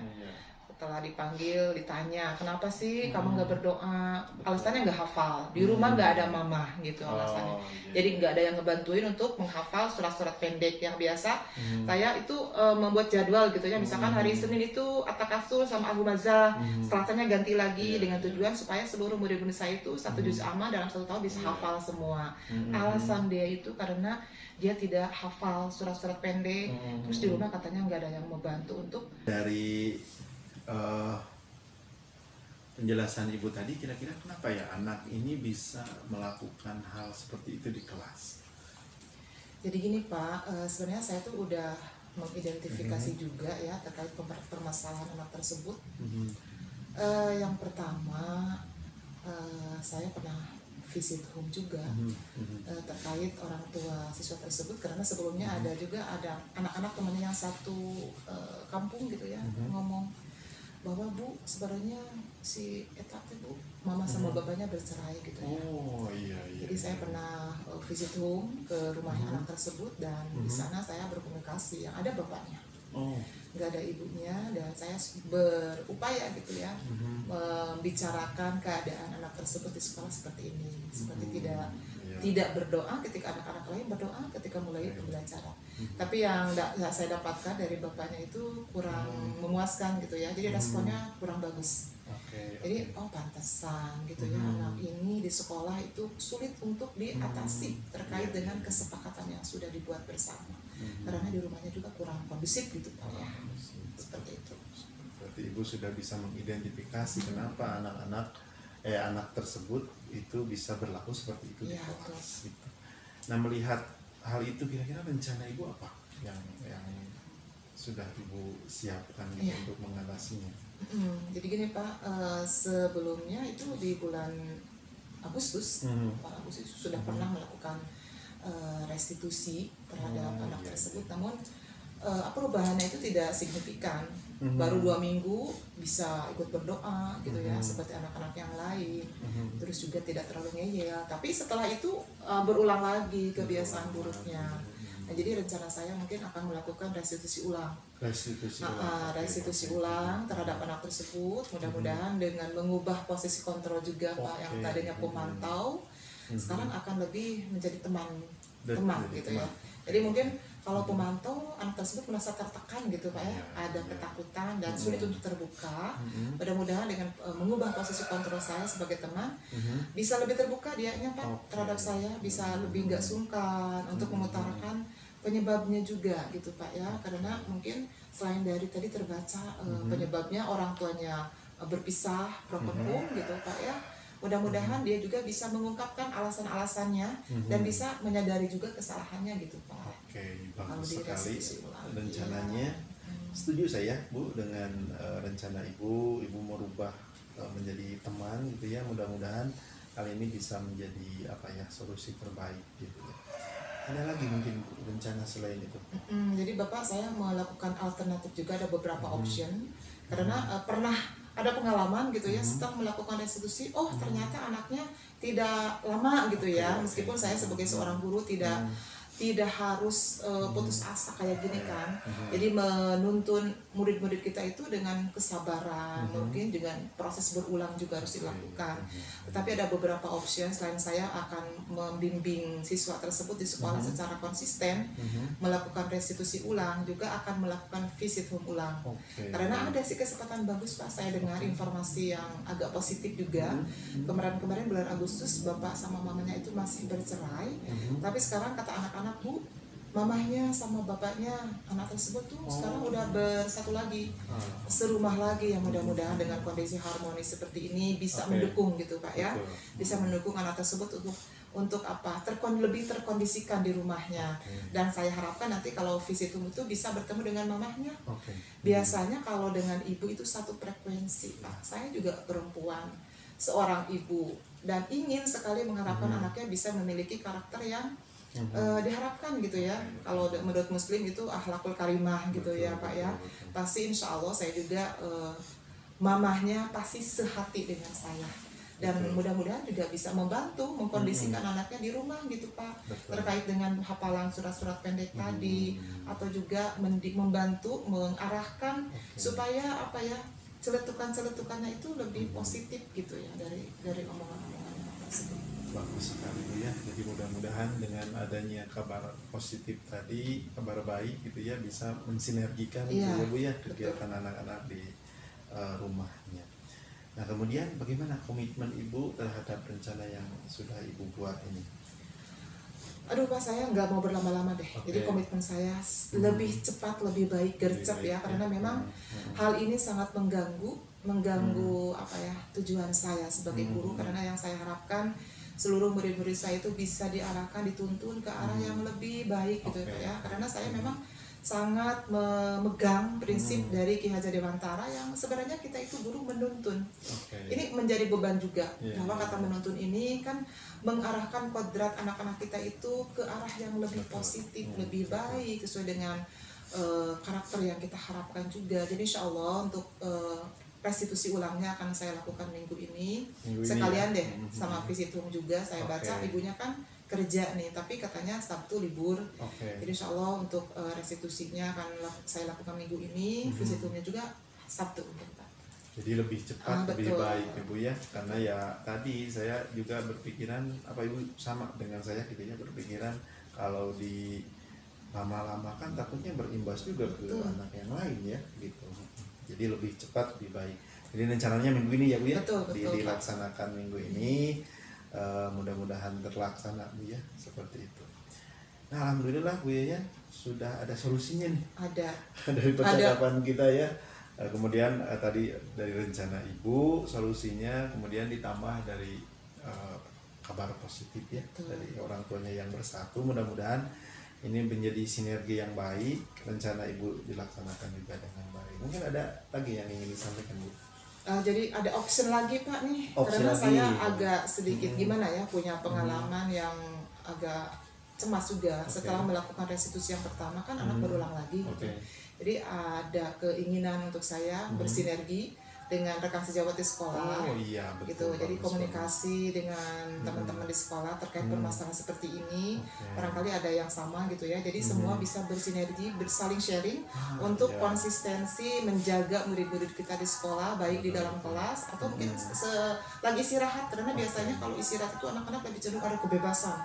Setelah dipanggil, ditanya, kenapa sih kamu nggak berdoa? Alasannya nggak hafal, di rumah nggak ada mama gitu alasannya. Jadi nggak ada yang ngebantuin untuk menghafal surat-surat pendek yang biasa. Saya itu membuat jadwal gitu ya, misalkan hari Senin itu At-Takatsur sama Al-Humazah, Selasanya ganti lagi dengan tujuan supaya seluruh murid-murid saya itu 1 juz amma dalam 1 tahun bisa hafal semua. Alasan dia itu karena dia tidak hafal surat-surat pendek, terus di rumah katanya nggak ada yang membantu untuk. Dari penjelasan Ibu tadi, kira-kira kenapa ya anak ini bisa melakukan hal seperti itu di kelas? Jadi gini Pak, sebenarnya saya tuh udah mengidentifikasi juga ya terkait permasalahan anak tersebut. Yang pertama, saya pernah visit home juga terkait orang tua siswa tersebut, karena sebelumnya ada anak-anak temannya yang satu kampung gitu ya, ngomong bahwa Bu, sebenarnya si Eta Bu, mama sama bapaknya bercerai gitu ya. Jadi saya pernah visit home ke rumah anak tersebut, dan di sana saya berkomunikasi, yang ada bapaknya, nggak ada ibunya, dan saya berupaya gitu ya membicarakan keadaan anak tersebut di sekolah seperti ini, seperti tidak berdoa ketika anak-anak lain berdoa ketika mulai pembelajaran. Tapi yang saya dapatkan dari bapaknya itu kurang memuaskan gitu ya, jadi responnya kurang bagus. Jadi pantesan gitu ya, anak ini di sekolah itu sulit untuk diatasi terkait dengan kesepakatan yang sudah dibuat bersama, karena di rumahnya juga kurang kondusif gitu Pak ya. Seperti itu. Berarti Ibu sudah bisa mengidentifikasi kenapa anak tersebut itu bisa berlaku seperti itu di kelas. Gitu. Nah, melihat hal itu, kira-kira rencana Ibu apa yang sudah Ibu siapkan untuk mengatasinya? Jadi gini Pak, sebelumnya itu di bulan Agustus, Pak Agustus sudah pernah melakukan restitusi terhadap anak tersebut, namun perubahannya itu tidak signifikan. Baru 2 minggu bisa ikut berdoa gitu ya, seperti anak-anak yang lain, terus juga tidak terlalu ngeyel. Tapi setelah itu berulang lagi kebiasaan buruknya. Nah, jadi rencana saya mungkin akan melakukan restitusi ulang. Restitusi ulang terhadap anak tersebut, mudah-mudahan dengan mengubah posisi kontrol juga Pak, yang tadinya pemantau sekarang akan lebih menjadi teman gitu ya. Jadi mungkin kalau pemantau, anak tersebut merasa tertekan gitu Pak ya, ada ketakutan dan sulit untuk terbuka. Mudah-mudahan dengan mengubah posisi kontrol saya sebagai teman, bisa lebih terbuka dianya Pak terhadap saya, bisa lebih nggak sungkan untuk mengutarakan penyebabnya juga gitu Pak ya, karena mungkin selain dari tadi terbaca penyebabnya orang tuanya berpisah, broken home gitu Pak ya, mudah-mudahan dia juga bisa mengungkapkan alasan-alasannya dan bisa menyadari juga kesalahannya gitu Pak. Oke, Kalau bagus di sekali revisi ulang. rencananya. Setuju saya Bu dengan rencana Ibu merubah menjadi teman gitu ya. Mudah-mudahan hal ini bisa menjadi apa ya, solusi terbaik gitu ya. Ada lagi mungkin Bu, rencana selain itu? Jadi Bapak, saya melakukan alternatif juga, ada beberapa option karena pernah ada pengalaman gitu ya, setelah melakukan restitusi, oh ternyata anaknya tidak lama gitu ya, meskipun saya sebagai seorang guru tidak harus putus asa kayak gini kan. Jadi menuntun murid-murid kita itu dengan kesabaran, mungkin dengan proses berulang juga harus dilakukan. Tetapi ada beberapa opsi selain saya akan membimbing siswa tersebut di sekolah secara konsisten, melakukan restitusi ulang, juga akan melakukan visit home ulang. Karena ada sih kesempatan bagus Pak, saya dengar informasi yang agak positif juga. Kemarin bulan Agustus Bapak sama mamanya itu masih bercerai, tapi sekarang kata anak-anak, Bu, mamahnya sama bapaknya anak tersebut tuh sekarang udah bersatu lagi, serumah lagi, yang mudah-mudahan dengan kondisi harmonis seperti ini bisa mendukung gitu Pak ya, bisa mendukung anak tersebut untuk apa, lebih terkondisikan di rumahnya. Dan saya harapkan nanti kalau visit itu bisa bertemu dengan mamahnya. Biasanya kalau dengan ibu itu satu frekuensi Pak. Saya juga perempuan, seorang ibu, dan ingin sekali mengharapkan anaknya bisa memiliki karakter yang diharapkan gitu ya. Kalau menurut Muslim itu akhlakul karimah gitu ya Pak ya. Pasti insya Allah saya juga mamahnya pasti sehati dengan saya. Dan mudah-mudahan juga bisa membantu mengkondisikan anaknya di rumah gitu Pak. Terkait dengan hafalan surat-surat pendek tadi, atau juga membantu mengarahkan supaya apa ya, celetukan-celetukannya itu lebih positif gitu ya dari omongan-omongan tersebut. Bagus sekali Bu ya. Jadi mudah-mudahan dengan adanya kabar positif tadi, kabar baik gitu ya, bisa mensinergikan gitu ya Bu ya, kegiatan anak-anak di rumahnya. Nah kemudian bagaimana komitmen Ibu terhadap rencana yang sudah Ibu buat ini? Aduh Pak, saya nggak mau berlama-lama deh. Jadi komitmen saya lebih cepat, lebih baik, gercep ya, karena memang hal ini sangat mengganggu apa ya, tujuan saya sebagai guru. Karena yang saya harapkan seluruh murid-murid saya itu bisa diarahkan, dituntun ke arah yang lebih baik gitu ya. Karena saya memang sangat memegang prinsip dari Ki Hajar Dewantara yang sebenarnya kita itu guru menuntun. Ini menjadi beban juga, bahwa kata menuntun ini kan mengarahkan kodrat anak-anak kita itu ke arah yang lebih positif, lebih baik, sesuai dengan karakter yang kita harapkan juga. Jadi insya Allah untuk restitusi ulangnya akan saya lakukan minggu ini sekalian deh sama visit home juga. Saya baca ibunya kan kerja nih, tapi katanya Sabtu libur. Jadi insya Allah untuk restitusinya akan saya lakukan minggu ini, visit home-nya juga Sabtu. Jadi lebih cepat, lebih baik Ibu ya. Karena ya tadi saya juga berpikiran, apa Ibu sama dengan saya gitu ya, berpikiran kalau di lama-lama kan takutnya berimbas juga ke anak yang lain ya gitu. Jadi lebih cepat, lebih baik. Jadi rencananya minggu ini ya Bu ya, dilaksanakan minggu ini. Mudah-mudahan terlaksana Bu ya, seperti itu. Nah alhamdulillah Bu ya, sudah ada solusinya nih. Ada. Dari percakapan kita ya. Kemudian tadi dari rencana Ibu, solusinya, kemudian ditambah dari kabar positif ya, dari orang tuanya yang bersatu. Mudah-mudahan ini menjadi sinergi yang baik, rencana Ibu dilaksanakan juga dengan baik. Mungkin ada lagi yang ingin disampaikan Bu? Jadi ada option lagi Pak nih, karena saya agak sedikit gimana ya, punya pengalaman yang agak cemas juga. Setelah melakukan restitusi yang pertama kan anak berulang lagi gitu. Jadi ada keinginan untuk saya bersinergi dengan rekan sejawat di sekolah, gitu. Jadi komunikasi dengan teman-teman di sekolah terkait permasalahan seperti ini, barangkali ada yang sama gitu ya. Jadi semua bisa bersinergi, bersaling sharing untuk konsistensi menjaga murid-murid kita di sekolah, baik di dalam kelas atau mungkin lagi istirahat. Karena biasanya kalau istirahat itu anak-anak lebih cenderung ada kebebasan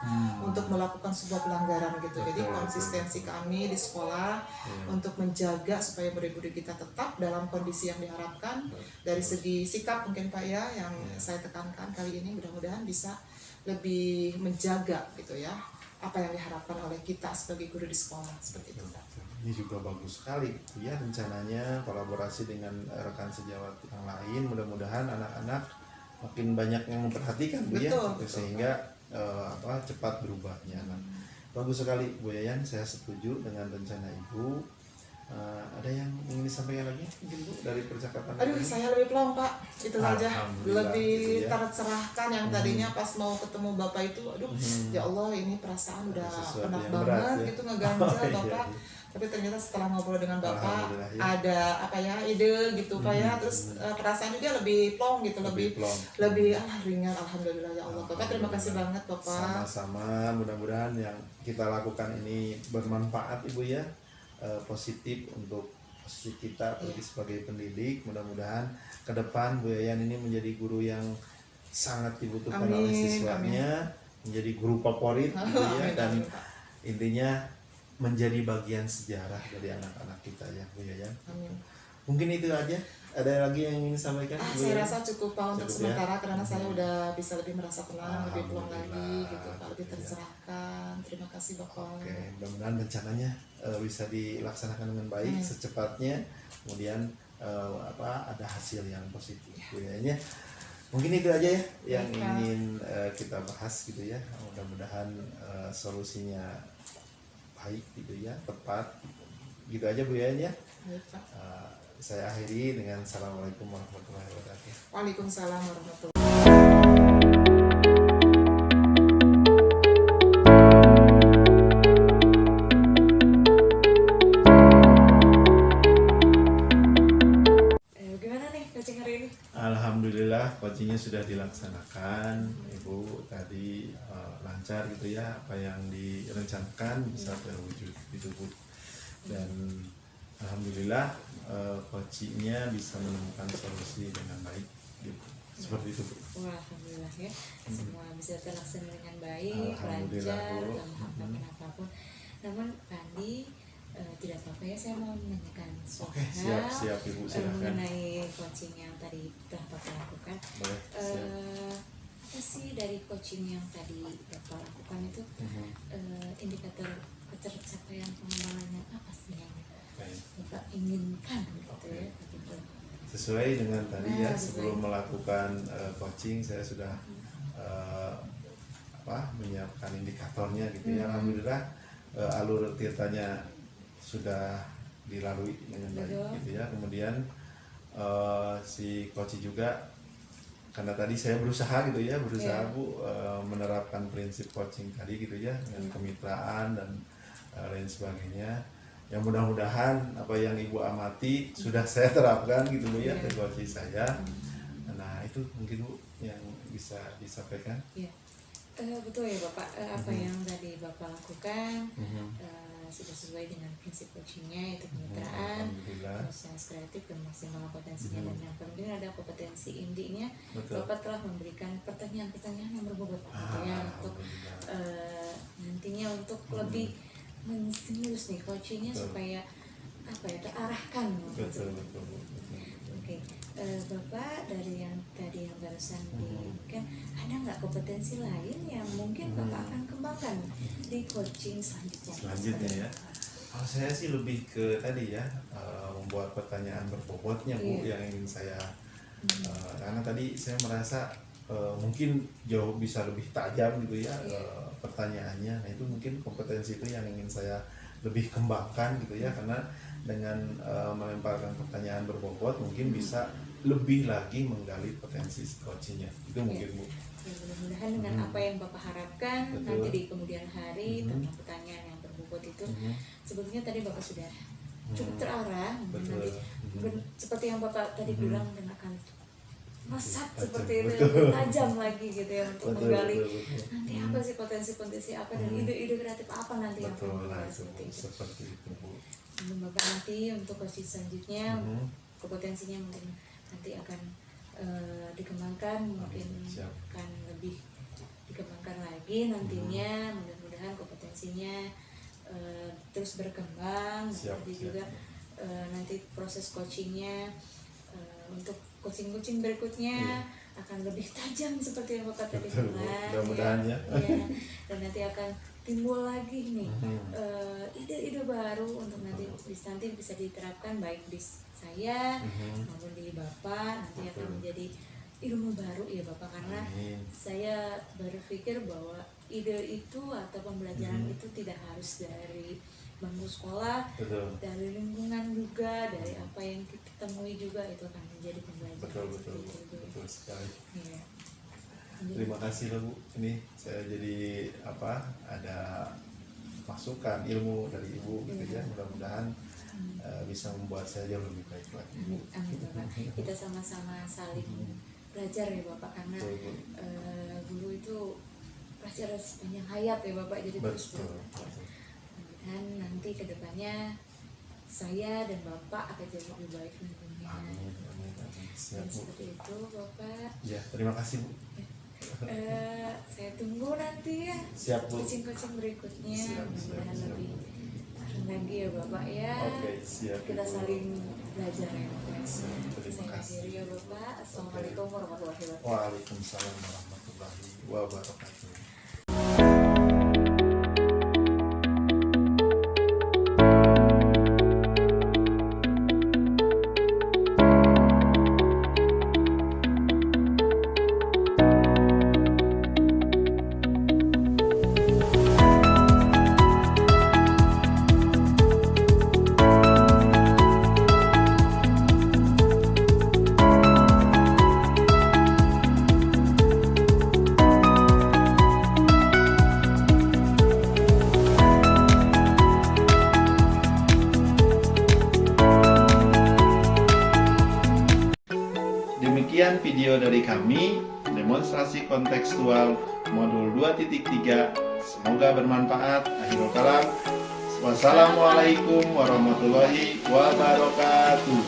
untuk melakukan sebuah pelanggaran gitu. Jadi konsistensi kami di sekolah untuk menjaga supaya murid-murid kita tetap dalam kondisi yang diharapkan. Dari segi sikap mungkin Pak ya, yang saya tekankan kali ini, mudah-mudahan bisa lebih menjaga gitu ya apa yang diharapkan oleh kita sebagai guru di sekolah, seperti itu Pak. Ini juga bagus sekali ya rencananya, kolaborasi dengan rekan sejawat yang lain. Mudah-mudahan anak-anak makin banyak yang memperhatikan Bu ya, Betul, gitu, betul. sehingga cepat berubahnya. Nah, bagus sekali Bu Yayan, saya setuju dengan rencana Ibu. Ada yang ingin disampaikan lagi mungkin Bu dari percakapan Aduh, ini? saya lebih plong Pak, itu aja. Alhamdulillah, Lebih gitu ya. tercerahkan yang tadinya pas mau ketemu Bapak itu, aduh, ya Allah ini perasaan udah Sesuatu penat yang berat, banget ya. gitu ngeganjel Oh, iya, Bapak. iya. Tapi ternyata setelah ngobrol dengan Bapak Alhamdulillah, ya. ada apa ya ide gitu Pak ya, terus perasaan juga lebih plong gitu, lebih plong. ringan. Alhamdulillah ya Allah. Bapak terima kasih banget Bapak. Sama-sama, mudah-mudahan yang kita lakukan ini bermanfaat Ibu ya, positif untuk posisi kita pergi sebagai pendidik. Mudah-mudahan ke depan Bu Yayan ini menjadi guru yang sangat dibutuhkan oleh Amin, siswanya, menjadi guru favorit gitu ya, Amin, dan amin, Pak. intinya menjadi bagian sejarah dari anak-anak kita ya Bu Yayan. Amin. Mungkin itu aja. Ada lagi yang ingin disampaikan Bu Saya Yayan? rasa cukup Pak untuk Cukup, sementara ya? karena saya udah bisa lebih merasa tenang, lebih plong lagi Alhamdulillah, gitu Pak, lebih gitu ya. tercerahkan. Terima kasih Bapak. Oke, mudah-mudahan rencananya bisa dilaksanakan dengan baik secepatnya. Kemudian ada hasil yang positif Bu Yayan ya. Mungkin itu aja ya yang Baik, Pak. ingin kita bahas gitu ya. Mudah-mudahan solusinya baik gitu ya, tepat. Gitu aja Bu Yayan ya. Baik, Pak. Saya akhiri dengan Assalamualaikum warahmatullahi wabarakatuh. Waalaikumsalam warahmatullahi Gimana nih coaching hari ini? Alhamdulillah coachingnya sudah dilaksanakan Ibu, tadi lancar gitu ya, apa yang direncanakan bisa terwujud gitu Bu. Dan Alhamdulillah coachingnya bisa menemukan solusi dengan baik gitu. Seperti itu Bu. Wah, alhamdulillah ya, semua bisa terlaksana dengan baik, Alhamdulillah, lancar, Bu. tanpa hambatan apapun. Namun Andi, tidak apa-apa ya, saya mau menanyakan Oke, siap Ibu, silakan. mengenai coaching yang tadi telah Bapak lakukan. Boleh, siap. Apa sih dari coaching yang tadi Bapak lakukan itu indikator ketercapaian pengembangannya apa sih yang Baik. Bapak inginkan gitu Oke. ya begitu. Sesuai dengan tadi ya, Nah, sebelum sesuai. melakukan coaching saya sudah menyiapkan indikatornya gitu ya. Alhamdulillah alur tirtanya sudah dilalui dengan baik Betul. gitu ya. Kemudian si coach juga, karena tadi saya berusaha gitu ya, Iya. Bu menerapkan prinsip coaching tadi gitu ya, dengan kemitraan dan lain sebagainya. Yang mudah-mudahan apa yang Ibu amati sudah saya terapkan gitu Bu ya, Iya. ke coaching saya. Nah itu mungkin Bu yang bisa disampaikan. Iya. Betul ya Bapak, apa yang tadi Bapak lakukan sudah sesuai dengan prinsip coachingnya, yaitu kemitraan, Alhamdulillah. proses kreatif dan maksimal potensinya, dan yang penting ada kompetensi intinya. Betul. Bapak telah memberikan pertanyaan-pertanyaan yang berbobot gitu ya, untuk Alhamdulillah. nantinya untuk lebih menstimulus nih coachingnya Betul. supaya apa ya, terarahkan gitu. Betul, betul, betul. Oke, Bapak dari yang tadi yang barusan diberikan, ada nggak kompetensi lain yang mungkin Bapak akan kembangkan di coaching selanjutnya? Selanjutnya ya, kalau saya sih lebih ke tadi ya, membuat pertanyaan berbobotnya Bu, Iya. yang ingin saya karena tadi saya merasa mungkin jauh bisa lebih tajam gitu ya, pertanyaannya. Nah itu mungkin kompetensi itu yang ingin saya lebih kembangkan gitu ya, karena dengan melemparkan pertanyaan berbobot mungkin bisa lebih lagi menggali potensi coachingnya. Itu mungkin Bu. Ya, mudah-mudahan dengan apa yang Bapak harapkan Betul. nanti di kemudian hari tentang pertanyaan yang berbobot itu, sebetulnya tadi Bapak sudah cukup terarah. Betul. Nanti seperti yang Bapak tadi bilang, dan akan mesat Tajam, seperti itu, betul. tajam lagi gitu ya, untuk Betul, menggali betul, betul. nanti apa sih potensi-potensi apa dan ide-ide kreatif apa nanti yang akan Betul lah Bapak itu Bu, seperti itu. seperti itu Bu. Dan Bapak nanti untuk coaching selanjutnya, kompetensinya mungkin nanti akan dikembangkan, mungkin Siap. akan lebih dikembangkan lagi nantinya. Mudah-mudahan kompetensinya terus berkembang. Siap, Nanti siap. juga nanti proses coachingnya untuk coaching berikutnya akan lebih tajam seperti yang Bapak tadi Betul, Bu. bilang. Mudah-mudahan ya. Iya. Dan nanti akan timbul lagi nih ide-ide baru untuk nanti bisa diterapkan baik di saya maupun di Bapak. Nanti akan menjadi ilmu baru ya Bapak, karena Amin. saya berpikir bahwa ide itu atau pembelajaran itu tidak harus dari bangku sekolah, Betul. dari lingkungan juga, dari apa yang kita temui juga itu akan menjadi pembelajaran. Betul, betul, seperti itu, Bu. betul sekali. Iya. Terima kasih loh Bu. Ini saya jadi ada masukan ilmu dari Ibu gitu ya. Mudah-mudahan bisa membuat saya jauh lebih baik lagi Bu. Amin Bapak. Kita sama-sama saling belajar ya Bapak, karena Betul, Bu. guru itu pelajaran sepanjang hayat ya Bapak, jadi terus Betul. belajar. Dan nanti kedepannya saya dan Bapak akan jadi lebih baik tentunya. Amin, amin, amin. Siap Dan Bu. seperti itu Bapak. Ya, terima kasih Bu. Saya tunggu nanti ya Siap Bu. coaching-coaching berikutnya. Siap, Mudah-mudahan siap. lebih keren lagi ya Bapak ya. Oke, siap Kita Ibu. saling belajar ya Bapak. Terima Saya kasih. akhiri ya Bapak. Assalamualaikum warahmatullahi wabarakatuh. Waalaikumsalam warahmatullahi wabarakatuh. Demikian video dari kami, demonstrasi kontekstual modul 2.3. Semoga bermanfaat. Akhirul kalam. Wassalamualaikum warahmatullahi wabarakatuh.